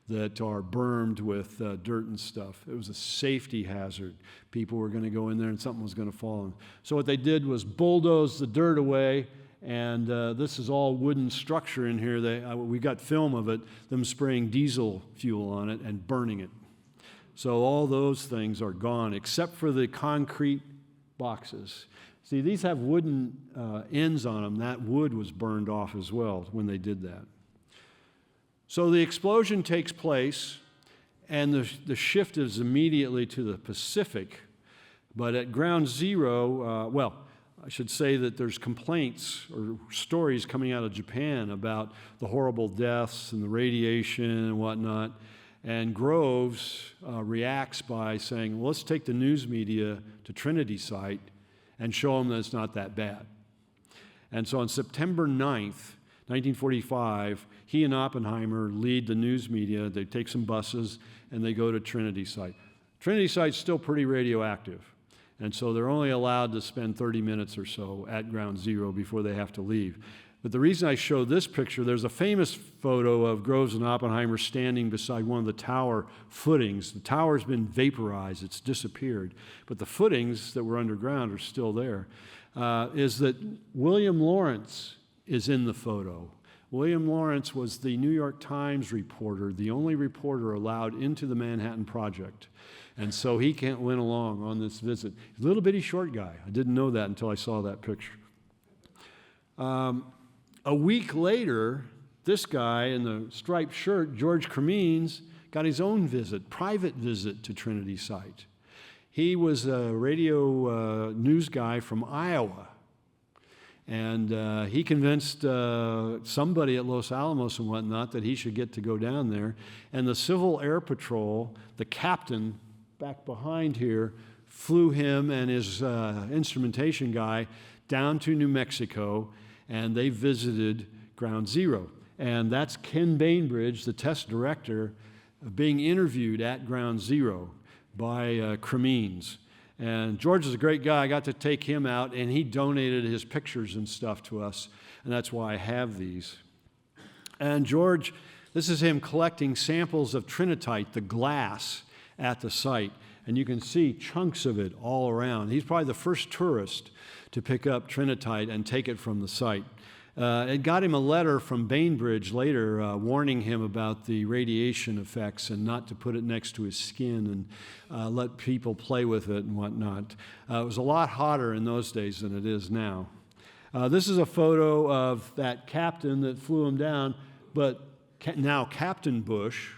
that are bermed with dirt and stuff. It was a safety hazard. People were going to go in there and something was going to fall in. So what they did was bulldoze the dirt away, and this is all wooden structure in here. We got film of it, them spraying diesel fuel on it and burning it. So all those things are gone, except for the concrete boxes. See, these have wooden ends on them. That wood was burned off as well when they did that. So the explosion takes place, and the shift is immediately to the Pacific. But at ground zero, I should say that there's complaints or stories coming out of Japan about the horrible deaths and the radiation and whatnot. And Groves reacts by saying, well, let's take the news media to Trinity site and show them that it's not that bad. And so on September 9th, 1945, he and Oppenheimer lead the news media. They take some buses, and they go to Trinity site. Trinity site's still pretty radioactive, and so they're only allowed to spend 30 minutes or so at ground zero before they have to leave. But the reason I show this picture, there's a famous photo of Groves and Oppenheimer standing beside one of the tower footings. The tower's been vaporized, it's disappeared, but the footings that were underground are still there. Is that William Lawrence is in the photo. William Lawrence was the New York Times reporter, the only reporter allowed into the Manhattan Project. And so he went along on this visit. He's a little bitty short guy. I didn't know that until I saw that picture. A week later, this guy in the striped shirt, George Cremines, got his own private visit to Trinity site. He was a radio news guy from Iowa. And he convinced somebody at Los Alamos and whatnot that he should get to go down there. And the Civil Air Patrol, the captain back behind here, flew him and his instrumentation guy down to New Mexico, and they visited Ground Zero. And that's Ken Bainbridge, the test director, being interviewed at Ground Zero by Cremines. And George is a great guy. I got to take him out, and he donated his pictures and stuff to us, and that's why I have these. And George, this is him collecting samples of trinitite, the glass, at the site. And you can see chunks of it all around. He's probably the first tourist to pick up trinitite and take it from the site. It got him a letter from Bainbridge later warning him about the radiation effects and not to put it next to his skin and let people play with it and whatnot. It was a lot hotter in those days than it is now. This is a photo of that captain that flew him down, but now Captain Bush,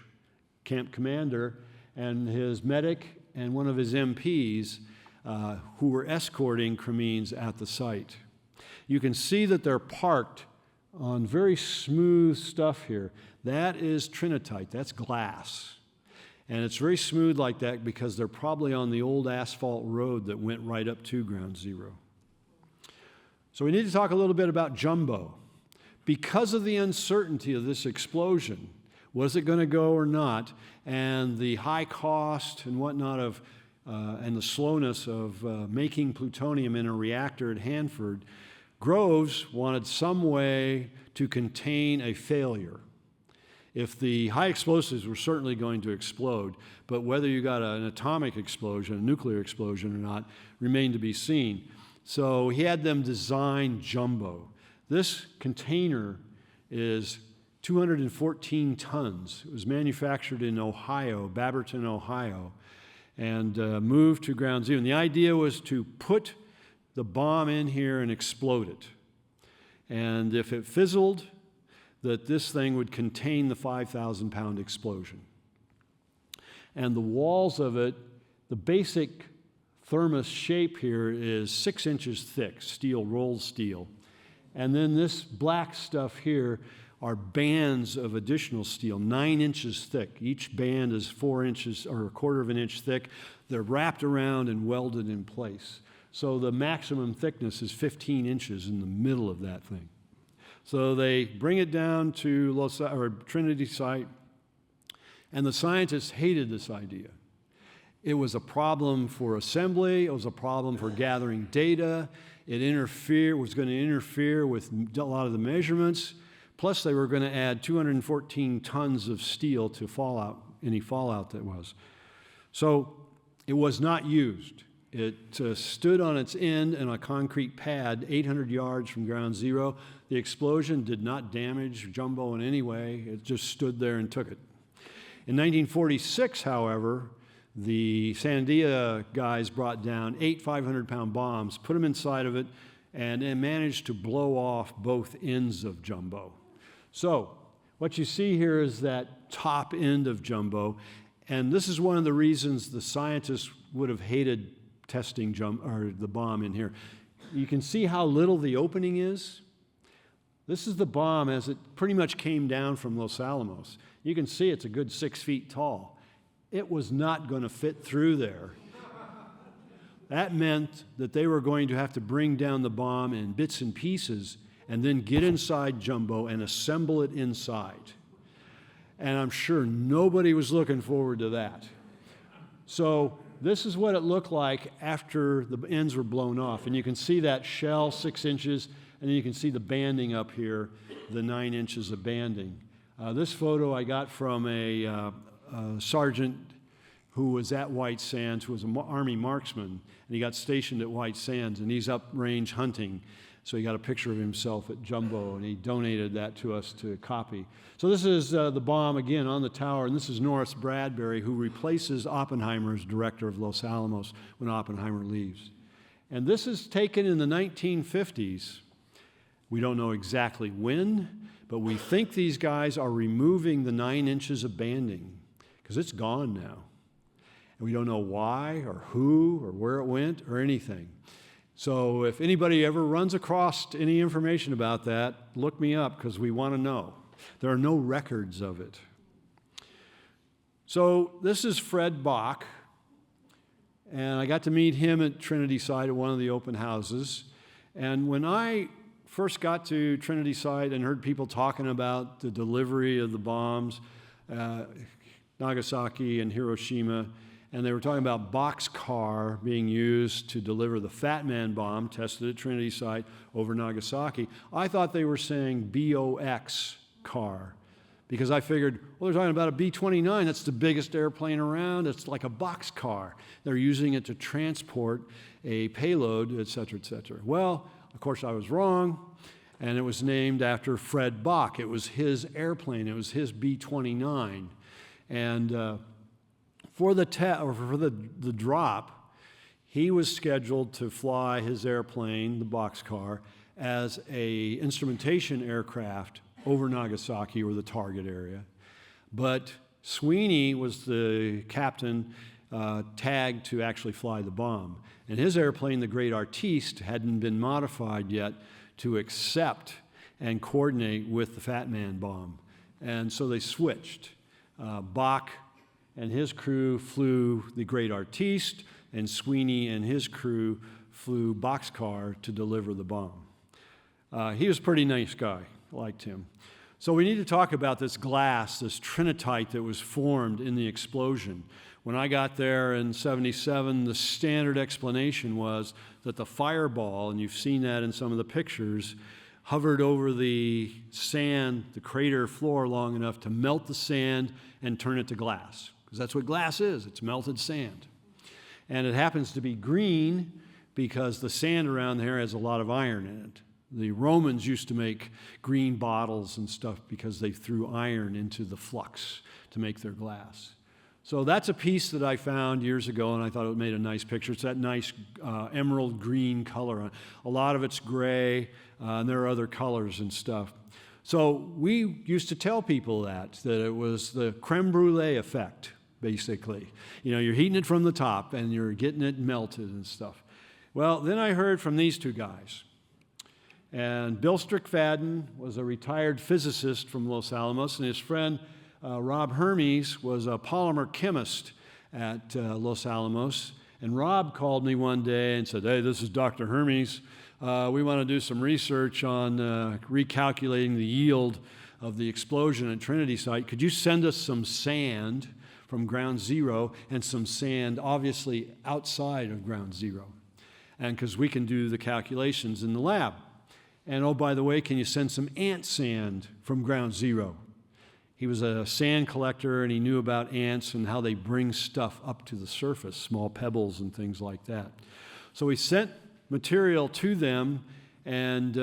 camp commander, and his medic and one of his MPs who were escorting Cremines at the site. You can see that they're parked on very smooth stuff here. That is trinitite, that's glass. And it's very smooth like that because they're probably on the old asphalt road that went right up to Ground Zero. So we need to talk a little bit about jumbo. Because of the uncertainty of this explosion, was it going to go or not, and the high cost and whatnot of, and the slowness of making plutonium in a reactor at Hanford, Groves wanted some way to contain a failure. If the high explosives were certainly going to explode, but whether you got an atomic explosion, a nuclear explosion or not, remained to be seen. So he had them design jumbo. This container is 214 tons. It was manufactured in Ohio, Baberton, Ohio, and moved to Ground Zero. And the idea was to put the bomb in here and explode it. And if it fizzled, that this thing would contain the 5,000-pound explosion. And the walls of it, the basic thermos shape here is 6 inches thick, steel, rolled steel. And then this black stuff here are bands of additional steel, 9 inches thick. Each band is 4 inches or a quarter of an inch thick. They're wrapped around and welded in place. So the maximum thickness is 15 inches in the middle of that thing. So they bring it down to Trinity site, and the scientists hated this idea. It was a problem for assembly. It was a problem for gathering data. It was going to interfere with a lot of the measurements. Plus, they were going to add 214 tons of steel to any fallout that was. So it was not used. It stood on its end in a concrete pad 800 yards from ground zero. The explosion did not damage Jumbo in any way. It just stood there and took it. In 1946, however, the Sandia guys brought down 8 500-pound bombs, put them inside of it, and then managed to blow off both ends of Jumbo. So what you see here is that top end of Jumbo, and this is one of the reasons the scientists would have hated testing the bomb in here. You can see how little the opening is. This is the bomb as it pretty much came down from Los Alamos. You can see it's a good 6 feet tall. It was not going to fit through there. That meant that they were going to have to bring down the bomb in bits and pieces and then get inside Jumbo and assemble it inside. And I'm sure nobody was looking forward to that. So this is what it looked like after the ends were blown off. And you can see that shell 6 inches, and then you can see the banding up here, the 9 inches of banding. This photo I got from a sergeant who was at White Sands, who was an Army marksman, and he got stationed at White Sands, and he's uprange hunting. So he got a picture of himself at Jumbo, and he donated that to us to copy. So this is the bomb, again, on the tower, and this is Norris Bradbury, who replaces Oppenheimer as director of Los Alamos when Oppenheimer leaves. And this is taken in the 1950s. We don't know exactly when, but we think these guys are removing the 9 inches of banding, because it's gone now. And we don't know why or who or where it went or anything. So if anybody ever runs across any information about that, look me up, because we want to know. There are no records of it. So this is Fred Bach, and I got to meet him at Trinity site at one of the open houses. And when I first got to Trinity site and heard people talking about the delivery of the bombs, Nagasaki and Hiroshima, and they were talking about boxcar being used to deliver the Fat Man bomb tested at Trinity site over Nagasaki. I thought they were saying BOX car, because I figured, well, they're talking about a B-29. That's the biggest airplane around. It's like a boxcar. They're using it to transport a payload, et cetera, et cetera. Well, of course, I was wrong, and it was named after Fred Bach. It was his airplane. It was his B-29. And for the drop, he was scheduled to fly his airplane, the boxcar, as a instrumentation aircraft over Nagasaki, or the target area. But Sweeney was the captain tagged to actually fly the bomb. And his airplane, the Great Artiste, hadn't been modified yet to accept and coordinate with the Fat Man bomb. And so they switched. Bach and his crew flew the Great Artiste, and Sweeney and his crew flew boxcar to deliver the bomb. He was a pretty nice guy. I liked him. So we need to talk about this glass, this trinitite that was formed in the explosion. When I got there in '77, the standard explanation was that the fireball, and you've seen that in some of the pictures, hovered over the sand, the crater floor, long enough to melt the sand and turn it to glass. Because that's what glass is, it's melted sand. And it happens to be green because the sand around there has a lot of iron in it. The Romans used to make green bottles and stuff because they threw iron into the flux to make their glass. So that's a piece that I found years ago, and I thought it made a nice picture. It's that nice emerald green color. A lot of it's gray, and there are other colors and stuff. So we used to tell people that it was the creme brulee effect, basically. You know, you're heating it from the top, and you're getting it melted and stuff. Well, then I heard from these two guys. And Bill Strickfaden was a retired physicist from Los Alamos, and his friend Rob Hermes was a polymer chemist at Los Alamos. And Rob called me one day and said, "Hey, this is Dr. Hermes. We want to do some research on recalculating the yield of the explosion at Trinity site. Could you send us some sand from ground zero and some sand, obviously outside of ground zero. And because we can do the calculations in the lab. And oh, by the way, can you send some ant sand from ground zero? He was a sand collector, and he knew about ants and how they bring stuff up to the surface, small pebbles and things like that. So he sent material to them, and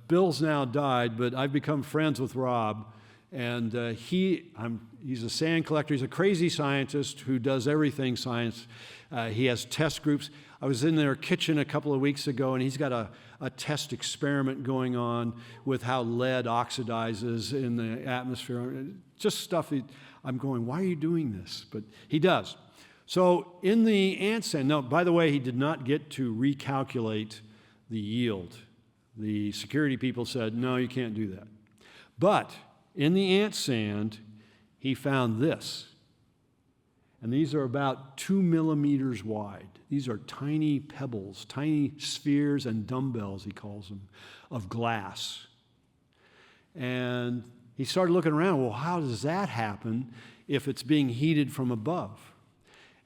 Bill's now died, but I've become friends with Rob. And he's a sand collector. He's a crazy scientist who does everything science. He has test groups. I was in their kitchen a couple of weeks ago, and he's got a test experiment going on with how lead oxidizes in the atmosphere. Just stuff I'm going, why are you doing this? But he does. So in the ant sand, no, by the way, he did not get to recalculate the yield. The security people said, no, you can't do that. But in the ant sand, he found this. And these are about 2 millimeters wide. These are tiny pebbles, tiny spheres and dumbbells, he calls them, of glass. And he started looking around, well, how does that happen if it's being heated from above?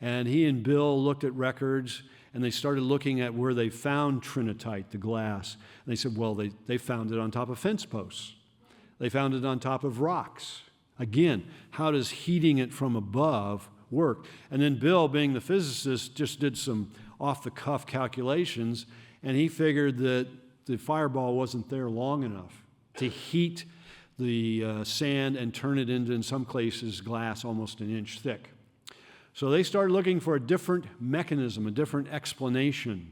And he and Bill looked at records, and they started looking at where they found trinitite, the glass. And they said, well, they found it on top of fence posts. They found it on top of rocks. Again, how does heating it from above work? And then Bill, being the physicist, just did some off-the-cuff calculations, and he figured that the fireball wasn't there long enough to heat the sand and turn it into, in some places, glass almost an inch thick. So they started looking for a different mechanism, a different explanation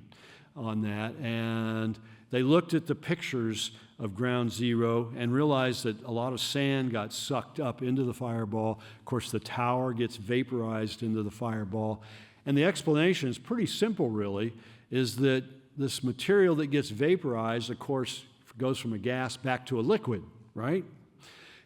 on that, and they looked at the pictures of ground zero and realized that a lot of sand got sucked up into the fireball. Of course, the tower gets vaporized into the fireball. And the explanation is pretty simple, really, is that this material that gets vaporized, of course, goes from a gas back to a liquid, right?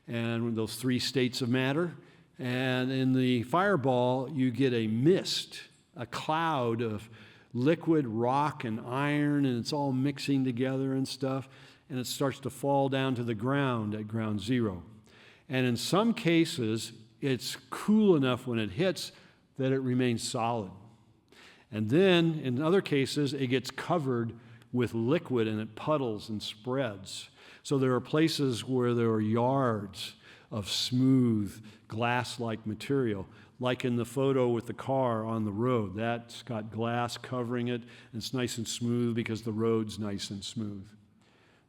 And those 3 states of matter. And in the fireball, you get a mist, a cloud of liquid rock and iron, and it's all mixing together and stuff, and it starts to fall down to the ground at ground zero. And in some cases, it's cool enough when it hits that it remains solid. And then, in other cases, it gets covered with liquid and it puddles and spreads. So there are places where there are yards of smooth, glass-like material, like in the photo with the car on the road. That's got glass covering it, and it's nice and smooth because the road's nice and smooth.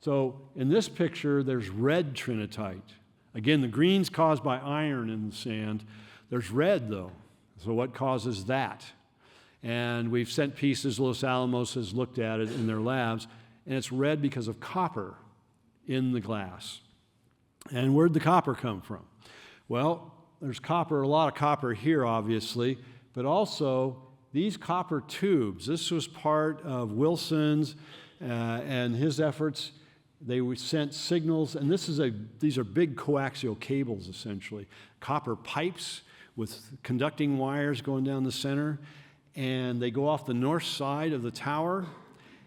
So in this picture, there's red trinitite. Again, the green's caused by iron in the sand. There's red, though. So what causes that? And we've sent pieces, Los Alamos has looked at it in their labs, and it's red because of copper in the glass. And where'd the copper come from? Well, there's copper, a lot of copper here, obviously, but also these copper tubes. This was part of Wilson's and his efforts. They sent signals, and these are big coaxial cables, essentially. Copper pipes with conducting wires going down the center, and they go off the north side of the tower.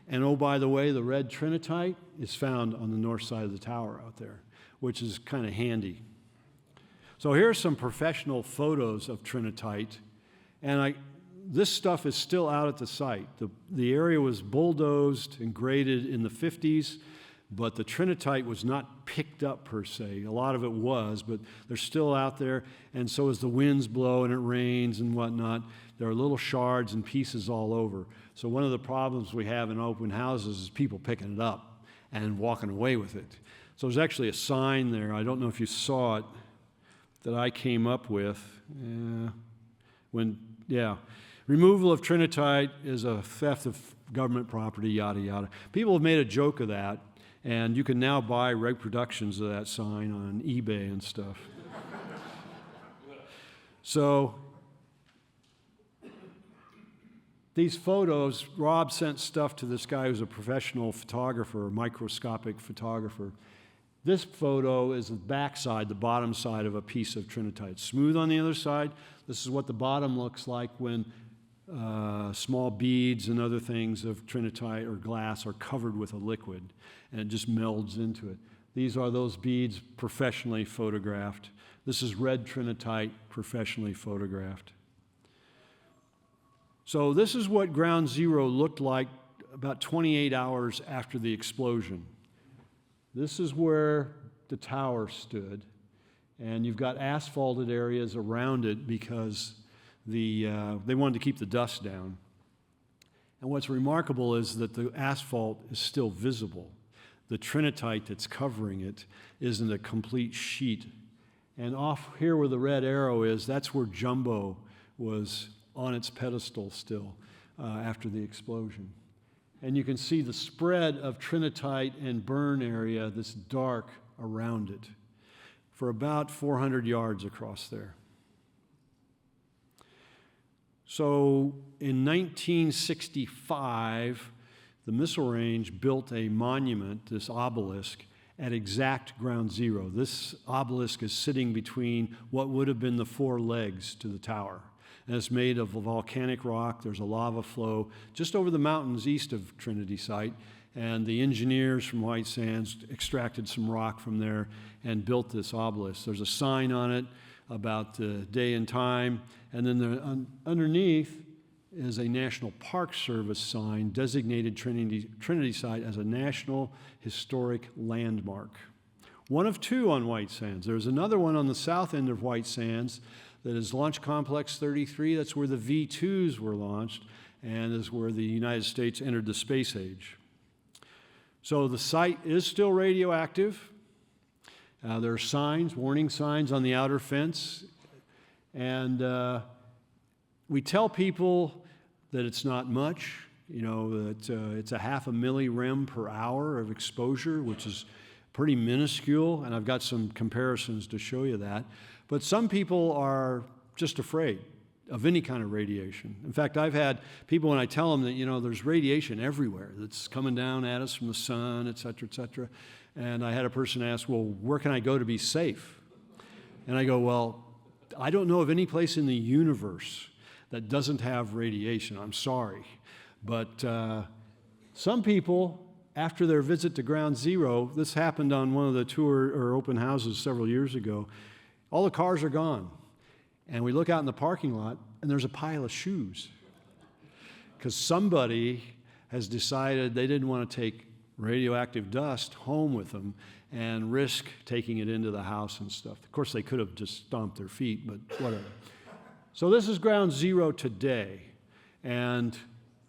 And oh, by the way, the red trinitite is found on the north side of the tower out there, which is kind of handy. So here are some professional photos of trinitite, and this stuff is still out at the site. The area was bulldozed and graded in the 50s, but the trinitite was not picked up per se. A lot of it was, but they're still out there, and so as the winds blow and it rains and whatnot, there are little shards and pieces all over. So one of the problems we have in open houses is people picking it up and walking away with it. So there's actually a sign there, I don't know if you saw it, that I came up with. Removal of trinitite is a theft of government property, yada, yada. People have made a joke of that, and you can now buy reproductions of that sign on eBay and stuff. So these photos, Rob sent stuff to this guy who's a professional photographer, a microscopic photographer. This photo is the backside, the bottom side of a piece of trinitite. Smooth on the other side. This is what the bottom looks like when small beads and other things of trinitite or glass are covered with a liquid, and it just melds into it. These are those beads professionally photographed. This is red trinitite professionally photographed. So this is what ground zero looked like about 28 hours after the explosion. This is where the tower stood, and you've got asphalted areas around it because they wanted to keep the dust down. And what's remarkable is that the asphalt is still visible. The trinitite that's covering it isn't a complete sheet. And off here where the red arrow is, that's where Jumbo was on its pedestal still after the explosion. And you can see the spread of trinitite and burn area that's dark around it for about 400 yards across there. So in 1965, the missile range built a monument, this obelisk, at exact ground zero. This obelisk is sitting between what would have been the four legs to the tower. And it's made of volcanic rock. There's a lava flow just over the mountains east of Trinity Site. And the engineers from White Sands extracted some rock from there and built this obelisk. There's a sign on it about the day and time. And then underneath is a National Park Service sign designated Trinity Site as a National Historic Landmark. One of two on White Sands. There's another one on the south end of White Sands that is Launch Complex 33. That's where the V-2s were launched and is where the United States entered the space age. So the site is still radioactive. There are signs, warning signs on the outer fence. And we tell people that it's not much, that it's a half a millirem per hour of exposure, which is pretty minuscule, and I've got some comparisons to show you that. But some people are just afraid of any kind of radiation. In fact, I've had people, when I tell them that, there's radiation everywhere that's coming down at us from the sun, et cetera, and I had a person ask, well, where can I go to be safe? And I go, well, I don't know of any place in the universe that doesn't have radiation. I'm sorry. But some people, after their visit to Ground Zero, this happened on one of the tour or open houses several years ago, all the cars are gone. And we look out in the parking lot, and there's a pile of shoes. Because somebody has decided they didn't want to take radioactive dust home with them and risk taking it into the house and stuff. Of course, they could have just stomped their feet, but whatever. So this is Ground Zero today, and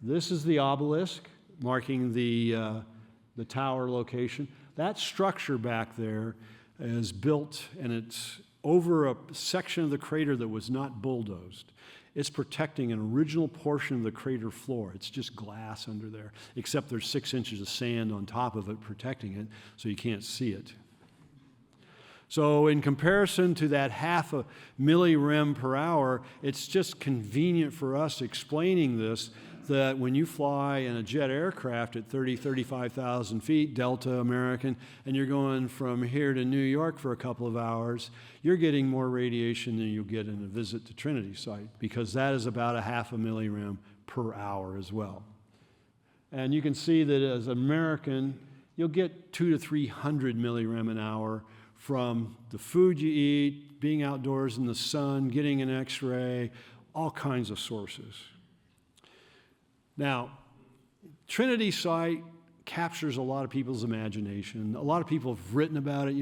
this is the obelisk marking the tower location. That structure back there is built, and it's over a section of the crater that was not bulldozed. It's protecting an original portion of the crater floor. It's just glass under there, except there's 6 inches of sand on top of it protecting it, so you can't see it. So in comparison to that half a millirem per hour, it's just convenient for us explaining this, that when you fly in a jet aircraft at 35,000 feet, Delta American, and you're going from here to New York for a couple of hours, you're getting more radiation than you'll get in a visit to Trinity Site, because that is about a half a millirem per hour as well. And you can see that as an American, you'll get 200 to 300 millirem an hour from the food you eat, being outdoors in the sun, getting an X-ray, all kinds of sources. Now, Trinity Site captures a lot of people's imagination. A lot of people have written about it,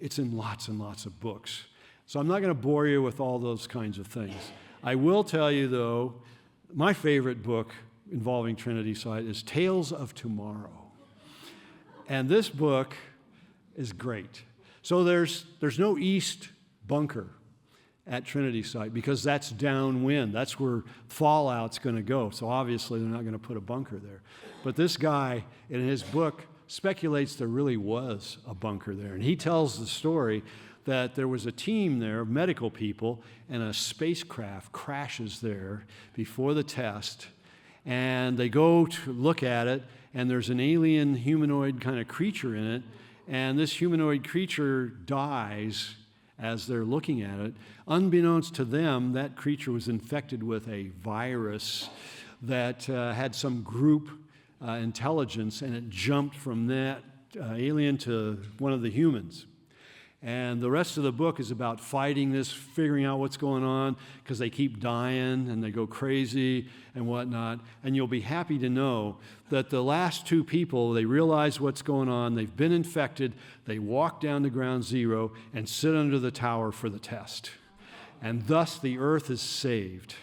it's in lots and lots of books. So I'm not going to bore you with all those kinds of things. I will tell you, though, my favorite book involving Trinity Site is Tales of Tomorrow. And this book is great. So there's no east bunker at Trinity Site because that's downwind. That's where fallout's going to go. So obviously they're not going to put a bunker there. But this guy, in his book, speculates there really was a bunker there. And he tells the story that there was a team there of medical people, and a spacecraft crashes there before the test. And they go to look at it, and there's an alien humanoid kind of creature in it. And this humanoid creature dies as they're looking at it. Unbeknownst to them, that creature was infected with a virus that had some group intelligence, and it jumped from that alien to one of the humans. And the rest of the book is about fighting this, figuring out what's going on, because they keep dying and they go crazy and whatnot. And you'll be happy to know that the last two people, they realize what's going on, they've been infected, they walk down to ground zero and sit under the tower for the test. And thus the earth is saved.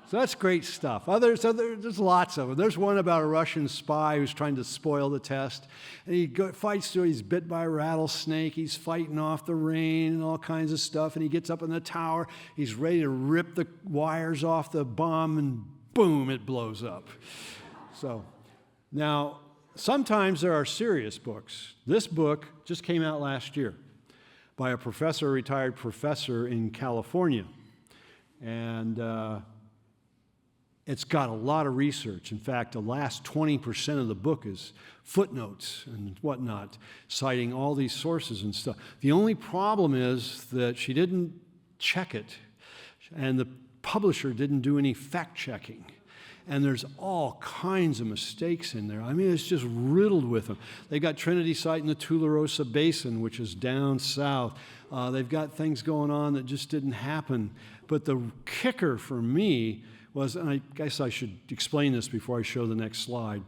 So that's great stuff. There's lots of them. There's one about a Russian spy who's trying to spoil the test. And he fights through, he's bit by a rattlesnake, he's fighting off the rain and all kinds of stuff, and he gets up in the tower, he's ready to rip the wires off the bomb, and boom, it blows up. So, now, sometimes there are serious books. This book just came out last year by a retired professor in California. And it's got a lot of research. In fact, the last 20% of the book is footnotes and whatnot, citing all these sources and stuff. The only problem is that she didn't check it, and the publisher didn't do any fact-checking. And there's all kinds of mistakes in there. I mean, it's just riddled with them. They've got Trinity site in the Tularosa Basin, which is down south. They've got things going on that just didn't happen. But the kicker for me was, and I guess I should explain this before I show the next slide.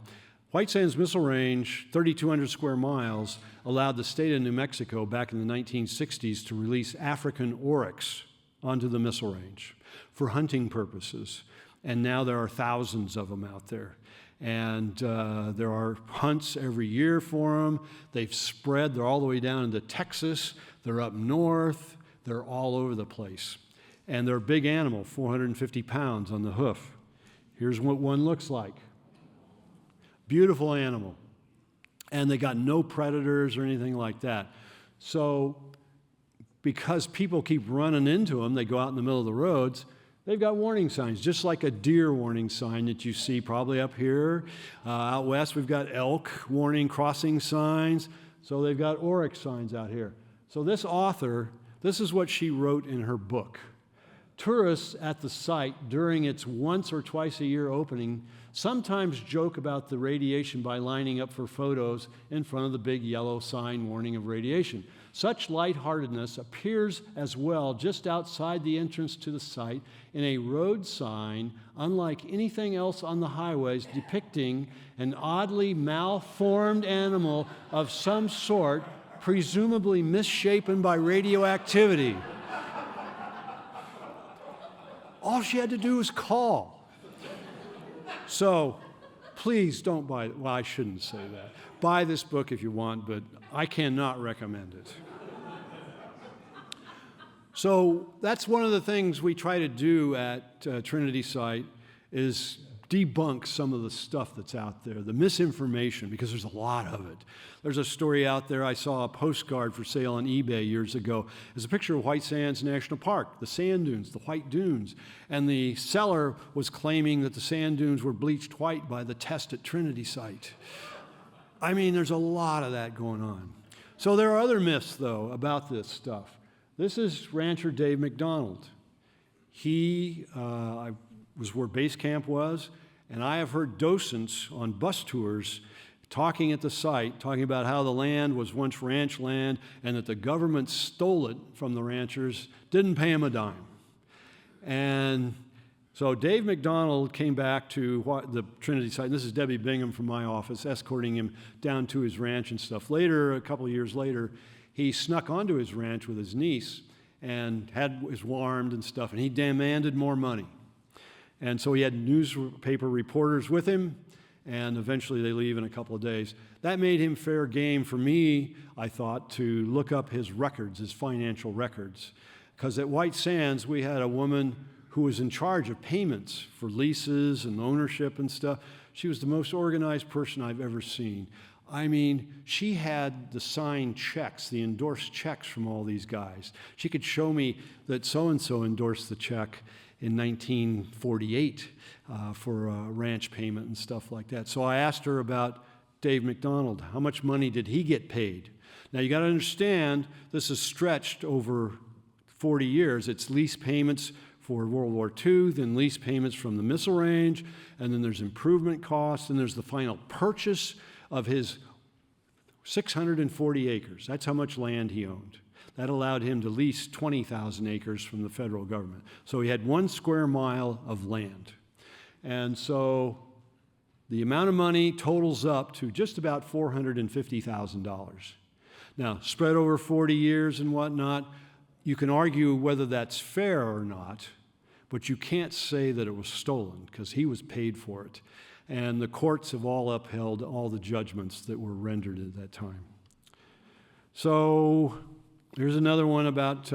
White Sands Missile Range, 3,200 square miles, allowed the state of New Mexico back in the 1960s to release African oryx onto the missile range for hunting purposes. And now there are thousands of them out there. And there are hunts every year for them. They've spread. They're all the way down into Texas. They're up north. They're all over the place. And they're a big animal, 450 pounds on the hoof. Here's what one looks like. Beautiful animal. And they got no predators or anything like that. So because people keep running into them, they go out in the middle of the roads, they've got warning signs, just like a deer warning sign that you see probably up here. Out west, we've got elk warning crossing signs. So they've got oryx signs out here. So this author, this is what she wrote in her book. Tourists at the site during its once or twice a year opening sometimes joke about the radiation by lining up for photos in front of the big yellow sign warning of radiation. Such lightheartedness appears as well just outside the entrance to the site in a road sign, unlike anything else on the highways, depicting an oddly malformed animal of some sort, presumably misshapen by radioactivity. All she had to do was call. So please don't buy it. Well, I shouldn't say that. Buy this book if you want, but I cannot recommend it. So that's one of the things we try to do at Trinity site is debunk some of the stuff that's out there, the misinformation, because there's a lot of it. There's a story out there, I saw a postcard for sale on eBay years ago. There's a picture of White Sands National Park, the sand dunes, the white dunes. And the seller was claiming that the sand dunes were bleached white by the test at Trinity site. I mean, there's a lot of that going on. So there are other myths, though, about this stuff. This is rancher Dave McDonald. He was where base camp was, and I have heard docents on bus tours talking at the site, talking about how the land was once ranch land and that the government stole it from the ranchers, didn't pay them a dime. And so Dave McDonald came back to the Trinity site, and this is Debbie Bingham from my office, escorting him down to his ranch and stuff. Later, a couple of years later, he snuck onto his ranch with his niece and was armed and stuff, and he demanded more money. And so he had newspaper reporters with him, and eventually they leave in a couple of days. That made him fair game for me, I thought, to look up his records, his financial records. Because at White Sands, we had a woman who was in charge of payments for leases and ownership and stuff. She was the most organized person I've ever seen. I mean, she had the signed checks, the endorsed checks from all these guys. She could show me that so-and-so endorsed the check in 1948 for a ranch payment and stuff like that. So I asked her about Dave McDonald. How much money did he get paid? Now, you got to understand, this is stretched over 40 years. It's lease payments for World War II, then lease payments from the missile range, and then there's improvement costs, and there's the final purchase of his 640 acres. That's how much land he owned. That allowed him to lease 20,000 acres from the federal government. So he had 1 square mile of land. And so the amount of money totals up to just about $450,000. Now, spread over 40 years and whatnot, you can argue whether that's fair or not, but you can't say that it was stolen because he was paid for it. And the courts have all upheld all the judgments that were rendered at that time. So here's another one about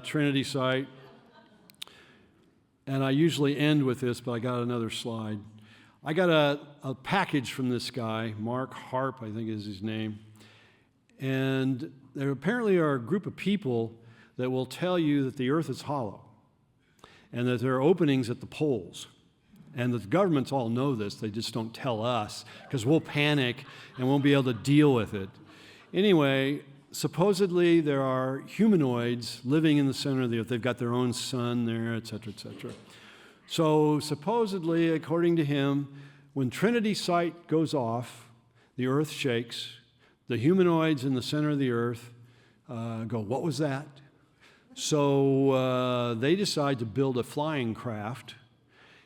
Trinity site. And I usually end with this, but I got another slide. I got a package from this guy, Mark Harp, I think is his name. And there apparently are a group of people that will tell you that the earth is hollow and that there are openings at the poles. And the governments all know this, they just don't tell us because we'll panic and won't be able to deal with it. Anyway, supposedly there are humanoids living in the center of the earth. They've got their own sun there, et cetera, et cetera. So supposedly, according to him, when Trinity site goes off, the earth shakes, the humanoids in the center of the earth go, what was that? So they decide to build a flying craft,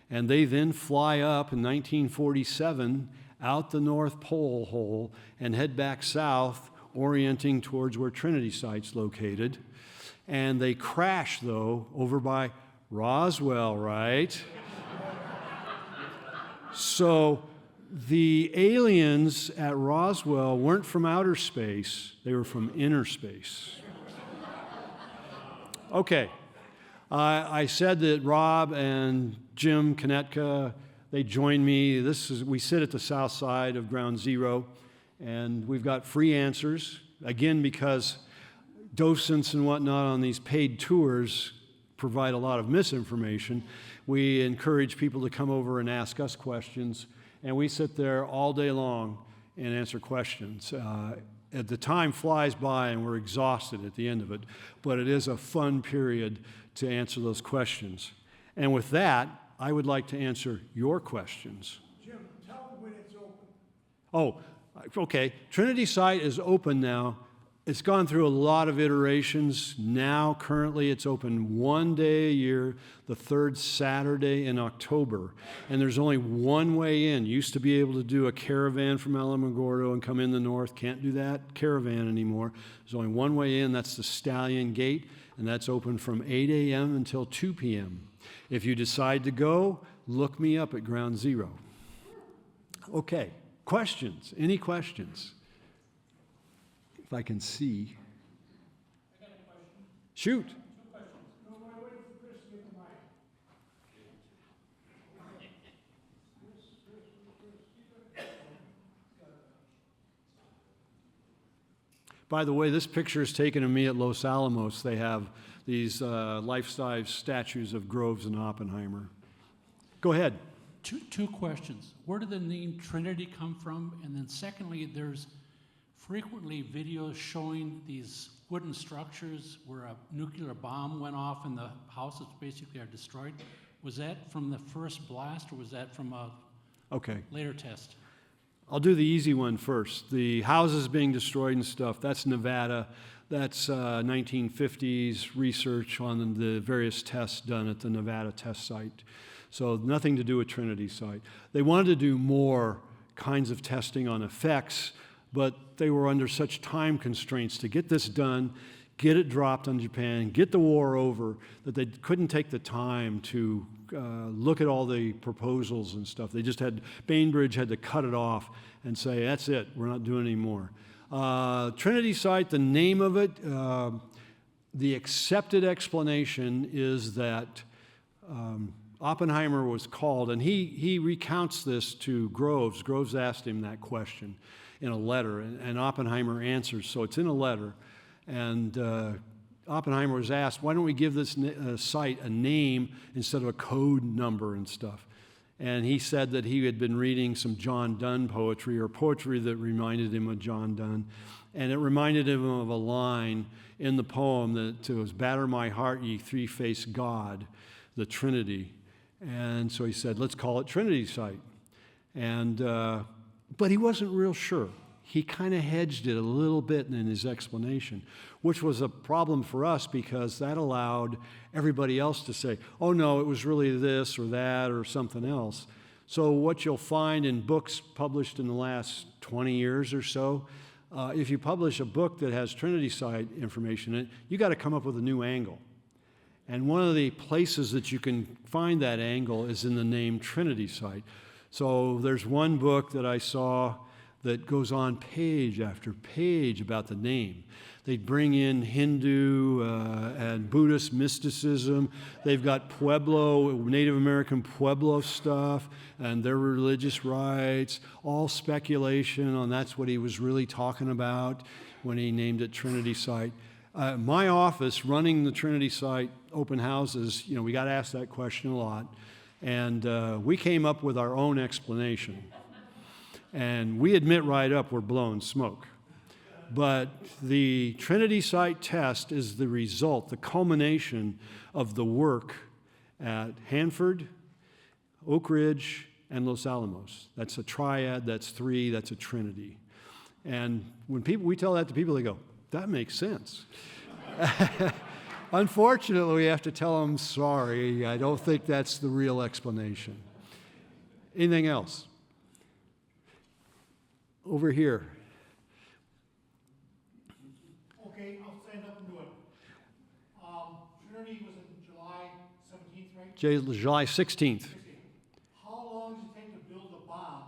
and they then fly up in 1947 out the North Pole hole and head back south, orienting towards where Trinity site's located. And they crash, though, over by Roswell, right? So the aliens at Roswell weren't from outer space, they were from inner space. Okay, I said that Rob and Jim Konetka, they joined me. We sit at the south side of Ground Zero, and we've got free answers, again, because docents and whatnot on these paid tours provide a lot of misinformation. We encourage people to come over and ask us questions, and we sit there all day long and answer questions. The time flies by and we're exhausted at the end of it, but it is a fun period to answer those questions. And with that, I would like to answer your questions.
Jim, tell them when it's open.
Oh, okay. Trinity site is open now. It's gone through a lot of iterations. Now, currently, it's open 1 day a year, the 3rd Saturday in October. And there's only one way in. Used to be able to do a caravan from Alamogordo and come in the north. Can't do that caravan anymore. There's only one way in. That's the Stallion Gate, and that's open from 8 a.m. until 2 p.m. If you decide to go, look me up at Ground Zero. Okay, questions? Any questions? If I can see.
I got a question.
Shoot.
2 questions.
No, wait for Chris to get the mic.
By the way, this picture is taken of me at Los Alamos. They have these life-size statues of Groves and Oppenheimer. Go ahead.
Two questions. Where did the name Trinity come from? And then secondly, there's frequently videos showing these wooden structures where a nuclear bomb went off and the houses basically are destroyed. Was that from the first blast or was that from a later test?
I'll do the easy one first. The houses being destroyed and stuff, that's Nevada. That's 1950s research on the various tests done at the Nevada test site. So nothing to do with Trinity site. They wanted to do more kinds of testing on effects, but they were under such time constraints to get this done, get it dropped on Japan, get the war over, that they couldn't take the time to look at all the proposals and stuff. They just had, Bainbridge had to cut it off and say, that's it, we're not doing any more. Trinity site, the name of it, the accepted explanation is that Oppenheimer was called, and he recounts this to Groves. Groves asked him that question in a letter, and Oppenheimer answers, so it's in a letter. And Oppenheimer was asked, why don't we give this site a name instead of a code number and stuff? And he said that he had been reading some John Donne poetry, or poetry that reminded him of John Donne. And it reminded him of a line in the poem that was, "Batter my heart, ye three-faced God." the Trinity. And so he said, let's call it Trinity Site. And, but he wasn't real sure. He kind of hedged it a little bit in his explanation, which was a problem for us because that allowed everybody else to say, oh no, it was really this or that or something else. So what you'll find in books published in the last 20 years or so, if you publish a book that has Trinity Site information in it, you got to come up with a new angle. And one of the places that you can find that angle is in the name Trinity Site. So there's one book that I saw that goes on page after page about the name. They bring in Hindu and Buddhist mysticism. They've got Pueblo, Native American Pueblo stuff, and their religious rites, all speculation on that's what he was really talking about when he named it Trinity Site. My office, running the Trinity Site open houses, we got asked that question a lot, and we came up with our own explanation. And we admit right up we're blowing smoke. But the Trinity Site test is the result, the culmination of the work at Hanford, Oak Ridge, and Los Alamos. That's a triad, that's three, that's a trinity. And when we tell that to people, they go, that makes sense. Unfortunately, we have to tell them, sorry, I don't think that's the real explanation. Anything else? Over here.
Okay, I'll stand up and do it. Trinity was in July 17th, right?
July 16th.
How long does it take to build a bomb?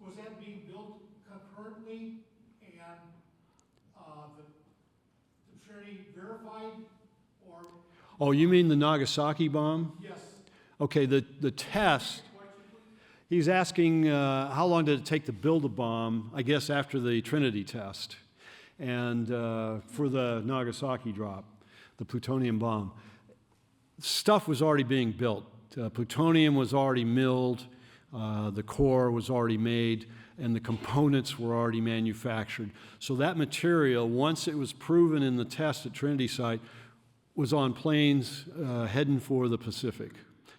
Was that being built concurrently and the Trinity verified or?
Oh, you mean the Nagasaki bomb?
Yes.
Okay, the test. He's asking how long did it take to build a bomb, I guess after the Trinity test, and for the Nagasaki drop, the plutonium bomb. Stuff was already being built. Plutonium was already milled, the core was already made, and the components were already manufactured. So that material, once it was proven in the test at Trinity Site, was on planes heading for the Pacific,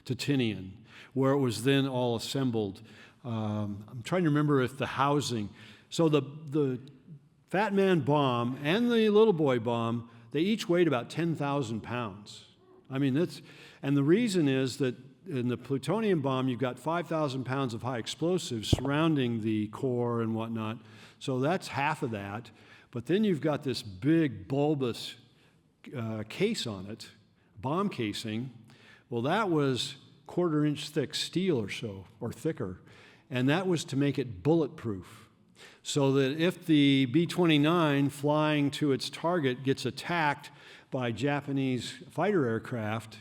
to Tinian, where it was then all assembled. I'm trying to remember if the housing, so the Fat Man bomb and the Little Boy bomb, they each weighed about 10,000 pounds. I mean, and the reason is that in the plutonium bomb, you've got 5,000 pounds of high explosives surrounding the core and whatnot, so that's half of that. But then you've got this big bulbous case on it, bomb casing. Well, that was quarter-inch thick steel or so, or thicker, and that was to make it bulletproof, so that if the B-29 flying to its target gets attacked by Japanese fighter aircraft,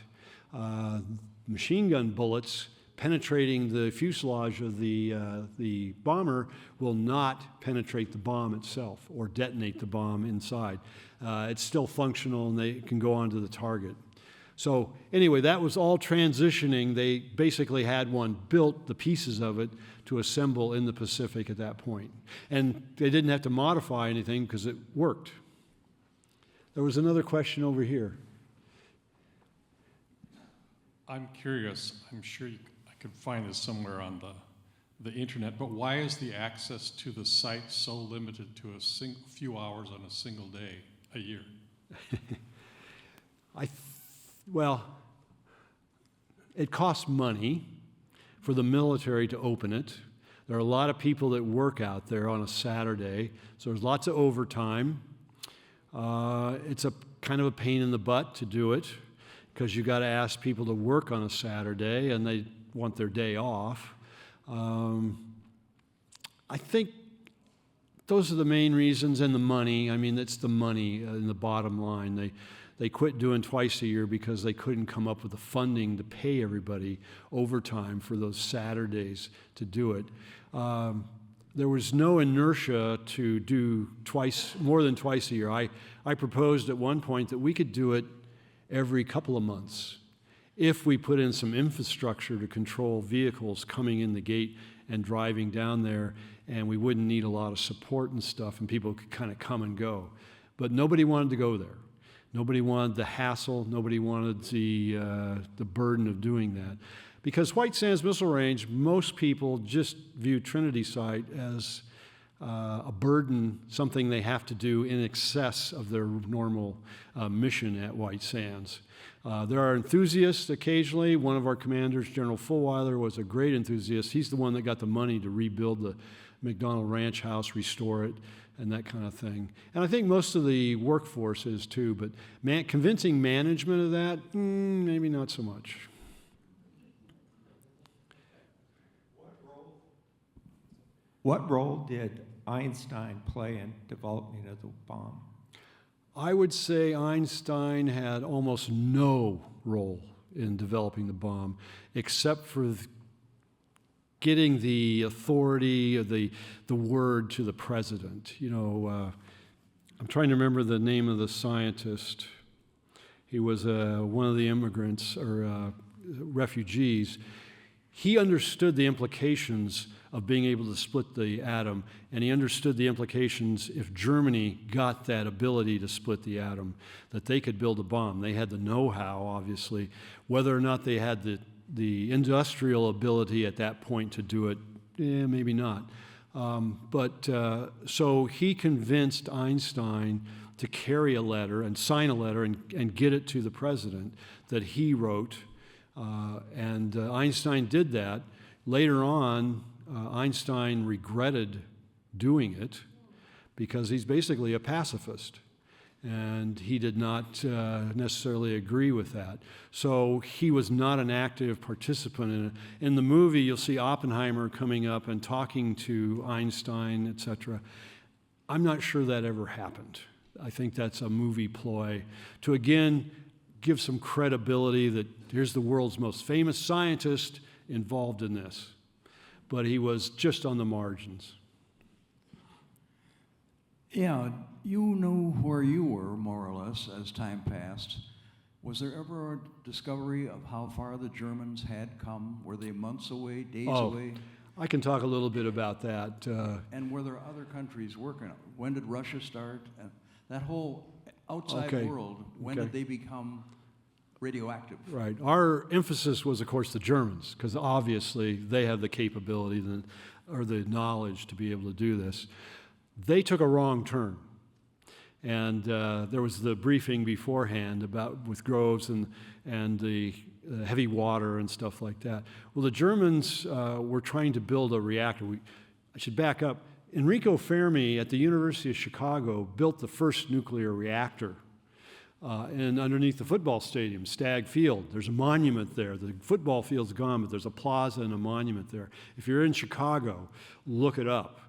machine gun bullets penetrating the fuselage of the bomber will not penetrate the bomb itself or detonate the bomb inside. It's still functional and they can go on to the target. So anyway, that was all transitioning. They basically had one built, the pieces of it, to assemble in the Pacific at that point. And they didn't have to modify anything because it worked. There was another question over here.
I'm curious, I'm sure I could find this somewhere on the internet, but why is the access to the site so limited to a few hours on a single day a year?
Well, it costs money for the military to open it. There are a lot of people that work out there on a Saturday, so there's lots of overtime. It's a kind of a pain in the butt to do it because you got to ask people to work on a Saturday and they want their day off. I think those are the main reasons, and the money. I mean, it's the money in the bottom line. They quit doing twice a year because they couldn't come up with the funding to pay everybody overtime for those Saturdays to do it. There was no inertia to do more than twice a year. I proposed at one point that we could do it every couple of months if we put in some infrastructure to control vehicles coming in the gate and driving down there, and we wouldn't need a lot of support and stuff, and people could kind of come and go. But nobody wanted to go there. Nobody wanted the hassle. Nobody wanted the burden of doing that. Because White Sands Missile Range, most people just view Trinity Site as a burden, something they have to do in excess of their normal mission at White Sands. There are enthusiasts occasionally. One of our commanders, General Fulweiler, was a great enthusiast. He's the one that got the money to rebuild the McDonald Ranch House, restore it, and that kind of thing. And I think most of the workforce is too, but convincing management of that, maybe not so much.
What role did Einstein play in developing of the bomb?
I would say Einstein had almost no role in developing the bomb, except for getting the authority of the word to the president. You know, I'm trying to remember the name of the scientist. He was one of the immigrants or refugees. He understood the implications of being able to split the atom, and he understood the implications if Germany got that ability to split the atom, that they could build a bomb. They had the know-how, obviously. Whether or not they had the industrial ability at that point to do it, maybe not. So he convinced Einstein to carry a letter and sign a letter and get it to the president that he wrote. And Einstein did that. Later on, Einstein regretted doing it because he's basically a pacifist. And he did not necessarily agree with that. So he was not an active participant in it. In the movie, you'll see Oppenheimer coming up and talking to Einstein, etc. I'm not sure that ever happened. I think that's a movie ploy to, again, give some credibility that here's the world's most famous scientist involved in this. But he was just on the margins.
Yeah, you knew where you were, more or less, as time passed. Was there ever a discovery of how far the Germans had come? Were they months away, days away?
I can talk a little bit about that.
And were there other countries working? When did Russia start? That whole outside world, when did they become radioactive?
Right. Our emphasis was, of course, the Germans, because obviously they have the capability or the knowledge to be able to do this. They took a wrong turn. And there was the briefing beforehand with Groves and the heavy water and stuff like that. Well, the Germans were trying to build a reactor. I should back up. Enrico Fermi at the University of Chicago built the first nuclear reactor and underneath the football stadium, Stagg Field. There's a monument there. The football field's gone, but there's a plaza and a monument there. If you're in Chicago, look it up.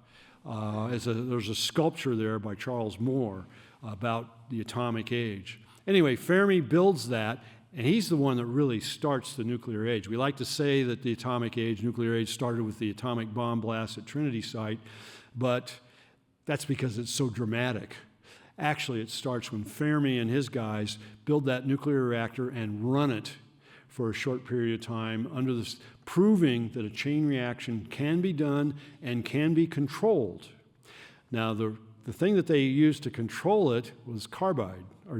There's a sculpture there by Charles Moore about the atomic age. Anyway, Fermi builds that, and he's the one that really starts the nuclear age. We like to say that the atomic age, nuclear age, started with the atomic bomb blast at Trinity Site, but that's because it's so dramatic. Actually, it starts when Fermi and his guys build that nuclear reactor and run it for a short period of time under this, proving that a chain reaction can be done and can be controlled. Now, the thing that they used to control it was carbide, or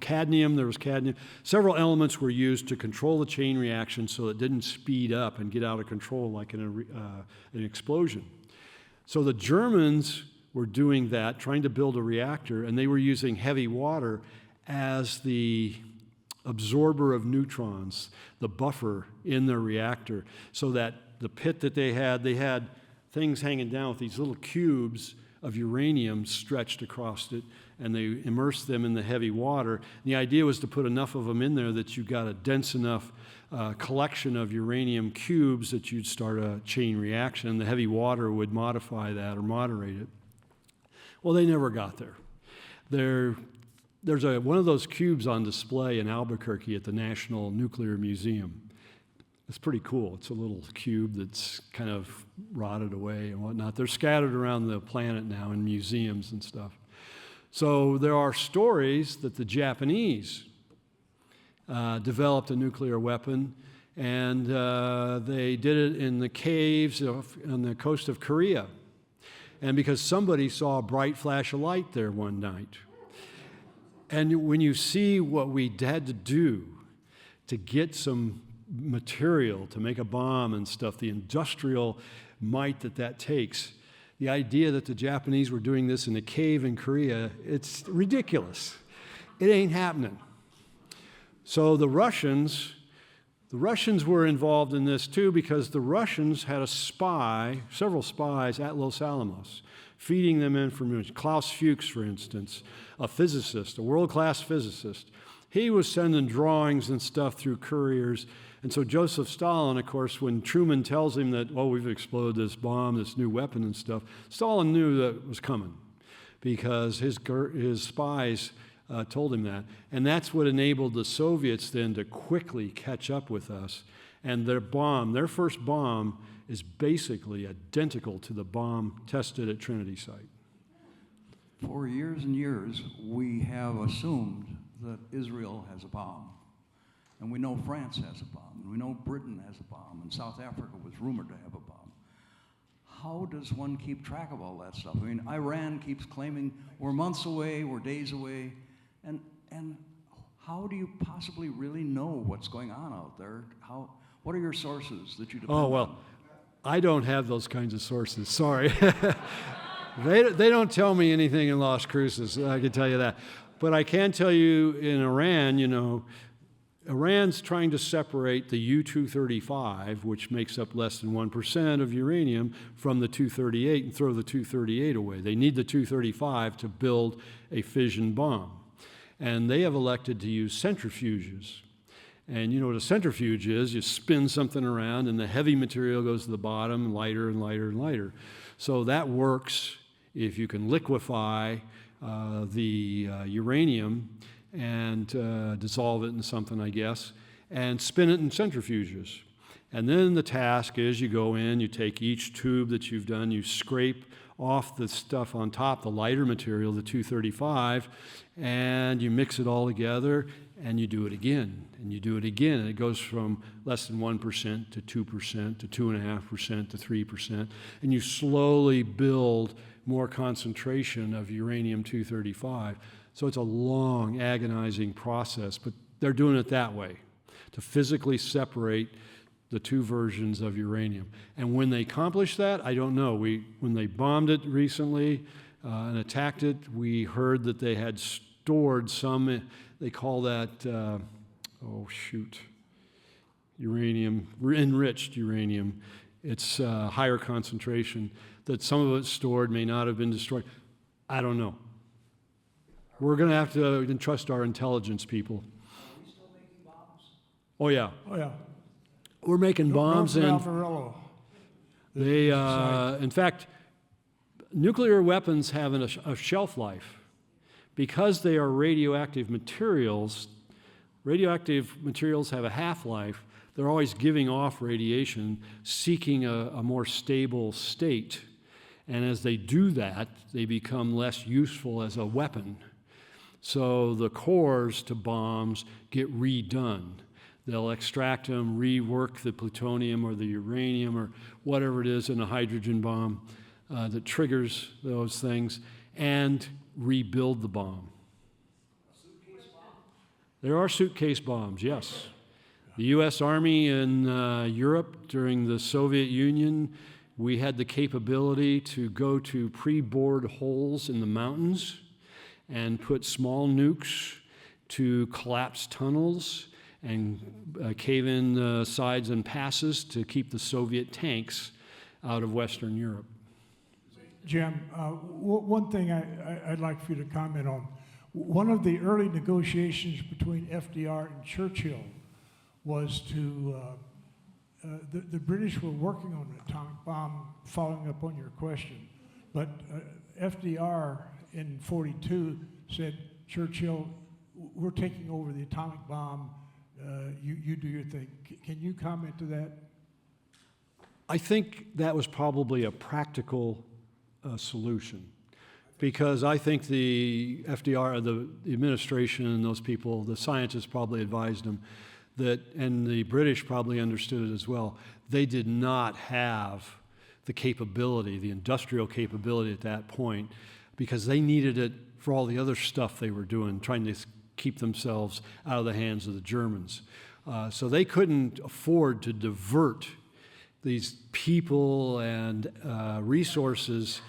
cadmium. There was cadmium. Several elements were used to control the chain reaction so it didn't speed up and get out of control like in an explosion. So the Germans were doing that, trying to build a reactor, and they were using heavy water as the absorber of neutrons, the buffer in their reactor, so that the pit that they had things hanging down with these little cubes of uranium stretched across it, and they immersed them in the heavy water. And the idea was to put enough of them in there that you got a dense enough collection of uranium cubes that you'd start a chain reaction, and the heavy water would modify that or moderate it. Well, they never got there. There's one of those cubes on display in Albuquerque at the National Nuclear Museum. It's pretty cool. It's a little cube that's kind of rotted away and whatnot. They're scattered around the planet now in museums and stuff. So there are stories that the Japanese developed a nuclear weapon, and they did it in the caves on the coast of Korea. And because somebody saw a bright flash of light there one night. And when you see what we had to do to get some material to make a bomb and stuff, the industrial might that takes, the idea that the Japanese were doing this in a cave in Korea, it's ridiculous. It ain't happening. So the Russians were involved in this too, because the Russians had several spies at Los Alamos, feeding them information. Klaus Fuchs, for instance, a physicist, a world-class physicist. He was sending drawings and stuff through couriers. And so Joseph Stalin, of course, when Truman tells him that, oh, we've exploded this bomb, this new weapon and stuff, Stalin knew that it was coming because his spies told him that. And that's what enabled the Soviets then to quickly catch up with us. And their first bomb, is basically identical to the bomb tested at Trinity site.
For years and years, we have assumed that Israel has a bomb. And we know France has a bomb, and we know Britain has a bomb, and South Africa was rumored to have a bomb. How does one keep track of all that stuff? I mean, Iran keeps claiming we're months away, we're days away, and how do you possibly really know what's going on out there? What are your sources that you depend on?
Oh, well, I don't have those kinds of sources, sorry. They don't tell me anything in Las Cruces, I can tell you that. But I can tell you in Iran, Iran's trying to separate the U-235, which makes up less than 1% of uranium, from the 238 and throw the 238 away. They need the 235 to build a fission bomb. And they have elected to use centrifuges. And you know what a centrifuge is? You spin something around and the heavy material goes to the bottom, lighter and lighter and lighter. So that works if you can liquefy the uranium and dissolve it in something, I guess, and spin it in centrifuges. And then the task is you go in, you take each tube that you've done, you scrape off the stuff on top, the lighter material, the 235, and you mix it all together, and you do it again, and you do it again, and it goes from less than 1% to 2% to 2.5% to 3%, and you slowly build more concentration of uranium-235. So it's a long, agonizing process, but they're doing it that way, to physically separate the two versions of uranium. And when they accomplish that, I don't know. When they bombed it recently and attacked it, we heard that they had stored some, they call that, uranium, enriched uranium. It's higher concentration, that some of it stored may not have been destroyed. I don't know. We're going to have to entrust our intelligence people.
Are we still making bombs?
Oh, yeah.
Oh, yeah.
We're making bombs, and
Alvarello.
they, in fact, nuclear weapons have a shelf life. Because they are radioactive materials have a half-life. They're always giving off radiation, seeking a more stable state. And as they do that, they become less useful as a weapon. So the cores to bombs get redone. They'll extract them, rework the plutonium or the uranium or whatever it is in a hydrogen bomb that triggers those things, and rebuild the bomb.
Suitcase bomb?
There are suitcase bombs, yes. The U.S. Army in Europe during the Soviet Union, we had the capability to go to pre-bored holes in the mountains and put small nukes to collapse tunnels and cave in the sides and passes to keep the Soviet tanks out of Western Europe.
Jim, one thing I'd like for you to comment on. One of the early negotiations between FDR and Churchill was to, the British were working on an atomic bomb, following up on your question, but FDR in 42 said, Churchill, we're taking over the atomic bomb, you do your thing. Can you comment to that?
I think that was probably a practical solution, because I think the FDR, the administration and those people, the scientists probably advised them that, and the British probably understood it as well, they did not have the capability, the industrial capability at that point, because they needed it for all the other stuff they were doing, trying to keep themselves out of the hands of the Germans. So they couldn't afford to divert these people and resources,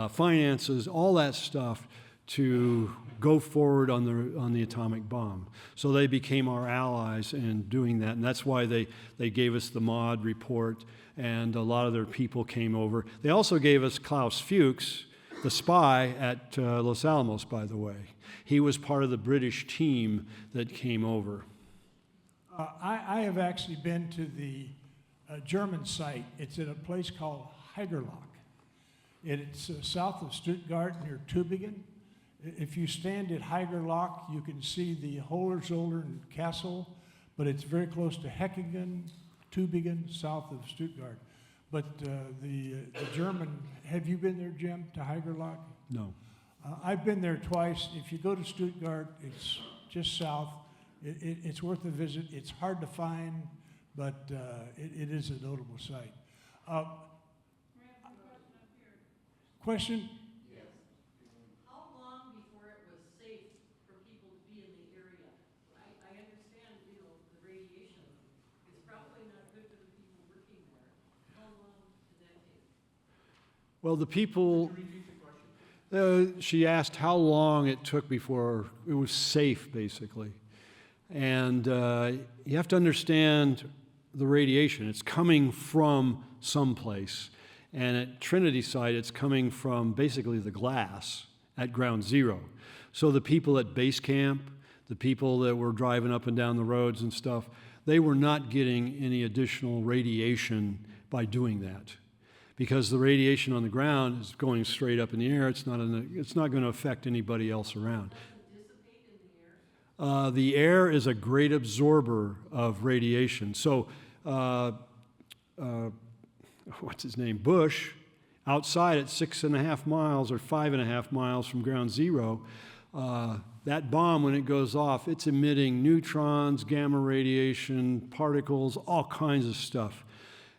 finances, all that stuff to go forward on the atomic bomb. So they became our allies in doing that, and that's why they gave us the MAUD report, and a lot of their people came over. They also gave us Klaus Fuchs, the spy at Los Alamos, by the way. He was part of the British team that came over.
I have actually been to the German site. It's in a place called Heigerloch. It's south of Stuttgart near Tübingen. If you stand at Heigerloch, you can see the Hohenzollern Castle, but it's very close to Heckingen, Tübingen, south of Stuttgart. But the German, have you been there, Jim, to Heigerloch?
No.
I've been there twice. If you go to Stuttgart, it's just south. It's worth a visit. It's hard to find, but it is a notable site. Question?
How long before it was safe for people to be in the area? I understand, the radiation is probably not good for the people working there. How long did that take?
Well, the people, she asked how long it took before it was safe, basically. And you have to understand the radiation. It's coming from someplace. And at Trinity site, it's coming from basically the glass at ground zero. So the people at base camp, the people that were driving up and down the roads and stuff, they were not getting any additional radiation by doing that. Because the radiation on the ground is going straight up in the air, it's not going to affect anybody else around. The air is a great absorber of radiation. So, what's his name? Bush, outside at 6.5 miles or 5.5 miles from ground zero, that bomb, when it goes off, it's emitting neutrons, gamma radiation, particles, all kinds of stuff.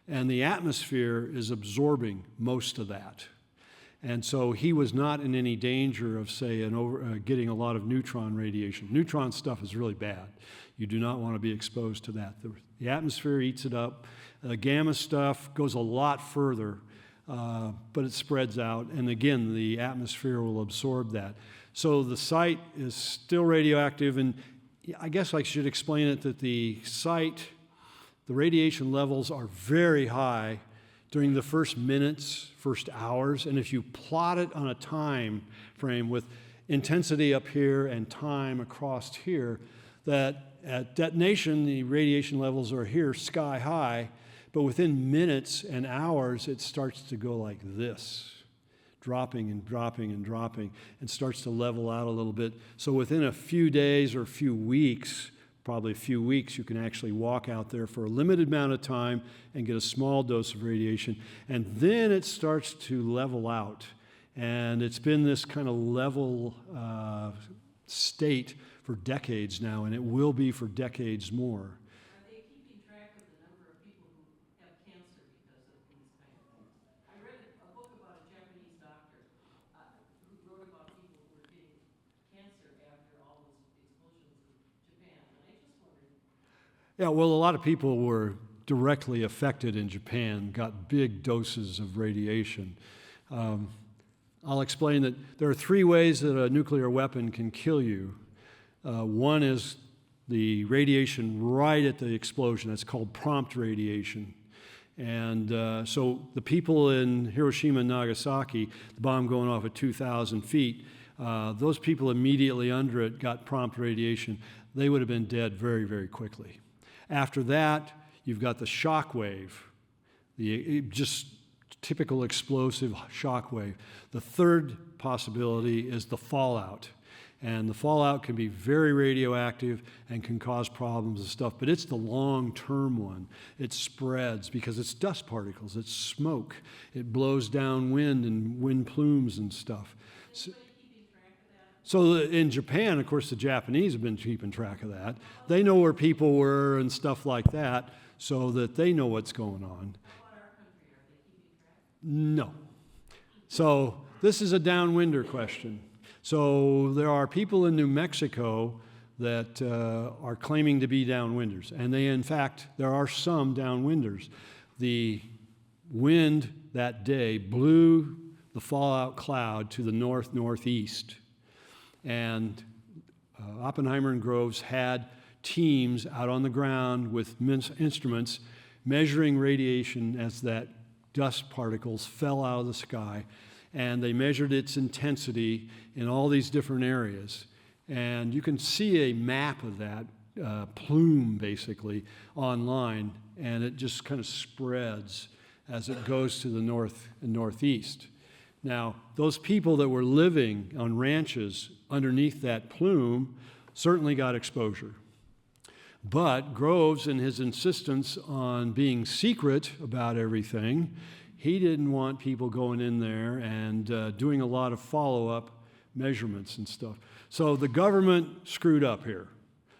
And the atmosphere is absorbing most of that. And so he was not in any danger of, say, getting a lot of neutron radiation. Neutron stuff is really bad. You do not want to be exposed to that. The atmosphere eats it up. Gamma stuff goes a lot further, but it spreads out. And again, the atmosphere will absorb that. So the site is still radioactive. And I guess I should explain it that the site, the radiation levels are very high during the first minutes, first hours, and if you plot it on a time frame with intensity up here and time across here, that at detonation, the radiation levels are here sky high, but within minutes and hours, it starts to go like this, dropping and dropping and dropping, and starts to level out a little bit. So within a few days or a few weeks, probably a few weeks, you can actually walk out there for a limited amount of time and get a small dose of radiation. And then it starts to level out. And it's been this kind of level state for decades now, and it will be for decades more.
Are they keeping track of the number of people who have cancer because of these kind of things? I read a book about a Japanese doctor who wrote about people who were getting cancer after all those explosions in Japan. And I just wondered.
Yeah, well, a lot of people were directly affected in Japan, got big doses of radiation. I'll explain that there are 3 ways that a nuclear weapon can kill you. One is the radiation right at the explosion. That's called prompt radiation. And so the people in Hiroshima and Nagasaki, the bomb going off at 2,000 feet, those people immediately under it got prompt radiation. They would have been dead very, very quickly. After that, you've got the shock wave, just typical explosive shock wave. The third possibility is the fallout. And the fallout can be very radioactive and can cause problems and stuff, but it's the long-term one. It spreads because it's dust particles, it's smoke. It blows down wind and wind plumes and stuff. So in Japan, of course, the Japanese have been keeping track of that. They know where people were and stuff like that so that they know what's going on. No. So this is a downwinder question. So there are people in New Mexico that are claiming to be downwinders, and in fact, there are some downwinders. The wind that day blew the fallout cloud to the northeast, and Oppenheimer and Groves had teams out on the ground with instruments measuring radiation as that dust particles fell out of the sky, and they measured its intensity in all these different areas. And you can see a map of that plume, basically, online, and it just kind of spreads as it goes to the north and northeast. Now, those people that were living on ranches underneath that plume certainly got exposure. But Groves, in his insistence on being secret about everything, he didn't want people going in there and doing a lot of follow-up measurements and stuff. So the government screwed up here.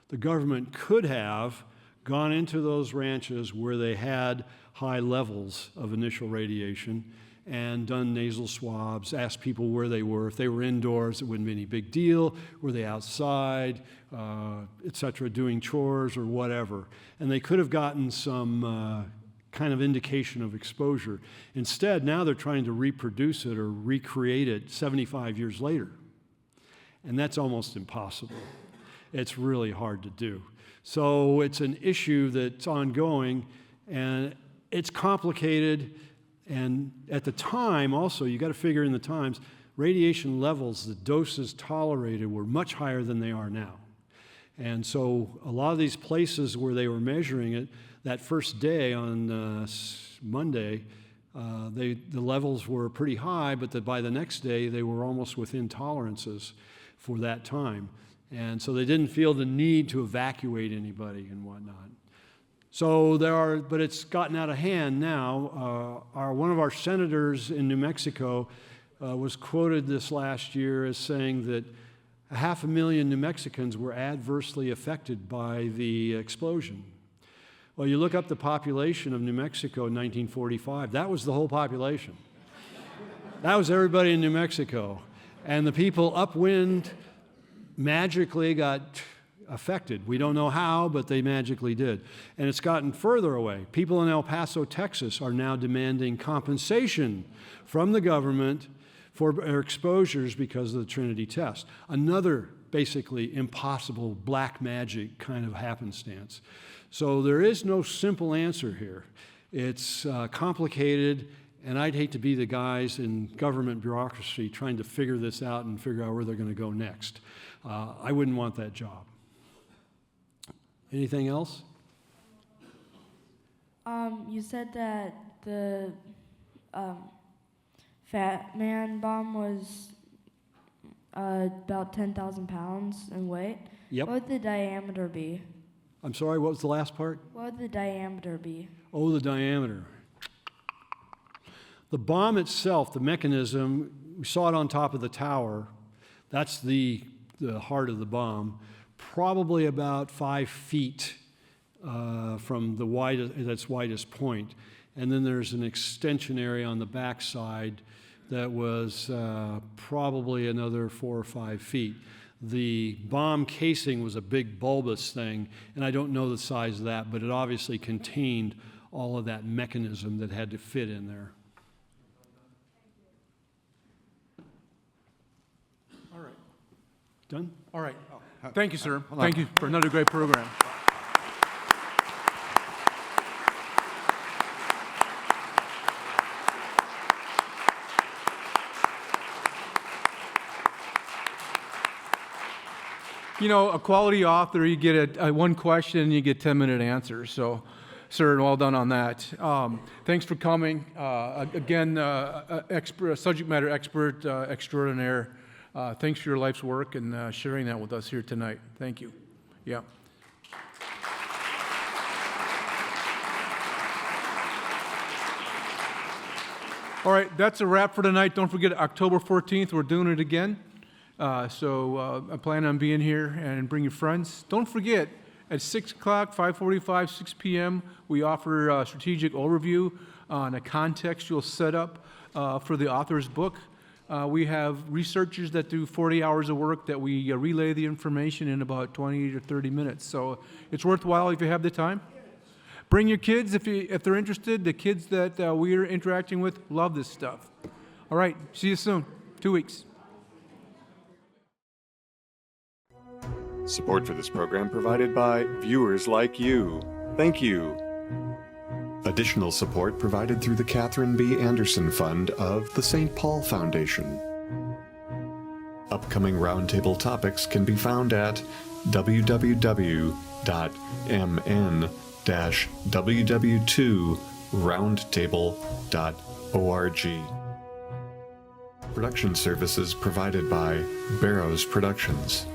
The government could have gone into those ranches where they had high levels of initial radiation and done nasal swabs, asked people where they were. If they were indoors, it wouldn't be any big deal. Were they outside, et cetera, doing chores or whatever? And they could have gotten some kind of indication of exposure. Instead, now they're trying to reproduce it or recreate it 75 years later. And that's almost impossible. It's really hard to do. So it's an issue that's ongoing, and it's complicated. And at the time, also, you got to figure in the times, radiation levels, the doses tolerated were much higher than they are now. And so a lot of these places where they were measuring it, that first day on Monday, the levels were pretty high, but by the next day, they were almost within tolerances for that time. And so they didn't feel the need to evacuate anybody and whatnot. So but it's gotten out of hand now. One of our senators in New Mexico was quoted this last year as saying that 500,000 New Mexicans were adversely affected by the explosion. Well, you look up the population of New Mexico in 1945, that was the whole population. That was everybody in New Mexico. And the people upwind magically got affected. We don't know how, but they magically did. And it's gotten further away. People in El Paso, Texas are now demanding compensation from the government for their exposures because of the Trinity test. Another basically impossible black magic kind of happenstance. So there is no simple answer here. It's complicated, and I'd hate to be the guys in government bureaucracy trying to figure this out and figure out where they're going to go next. I wouldn't want that job. Anything else?
You said that the Fat Man bomb was about 10,000 pounds in weight.
Yep.
What would the diameter be?
I'm sorry, what was the last part?
What would the diameter be?
Oh, the diameter. The bomb itself, the mechanism, we saw it on top of the tower. That's the heart of the bomb. Probably about 5 feet from its widest point. And then there's an extension area on the backside that was probably another 4 or 5 feet. The bomb casing was a big bulbous thing, and I don't know the size of that, but it obviously contained all of that mechanism that had to fit in there.
All right.
Done?
All right. Thank you, sir. Thank you for another great program. You know, a quality author, you get one question and you get 10-minute answers. So, sir, well done on that. Thanks for coming. Again, subject matter expert extraordinaire. Thanks for your life's work and sharing that with us here tonight. Thank you. Yeah. All right, that's a wrap for tonight. Don't forget, October 14th, we're doing it again. So I plan on being here and bring your friends. Don't forget, at 6 o'clock, 5:45, 6 p.m., we offer a strategic overview on a contextual setup for the author's book. We have researchers that do 40 hours of work that we relay the information in about 20 to 30 minutes. So it's worthwhile if you have the time. Bring your kids if they're interested. The kids that we are interacting with love this stuff. All right, see you soon. 2 weeks.
Support for this program provided by viewers like you. Thank you. Additional support provided through the Catherine B. Anderson Fund of the St. Paul Foundation. Upcoming roundtable topics can be found at www.mn-ww2roundtable.org. Production services provided by Barrows Productions.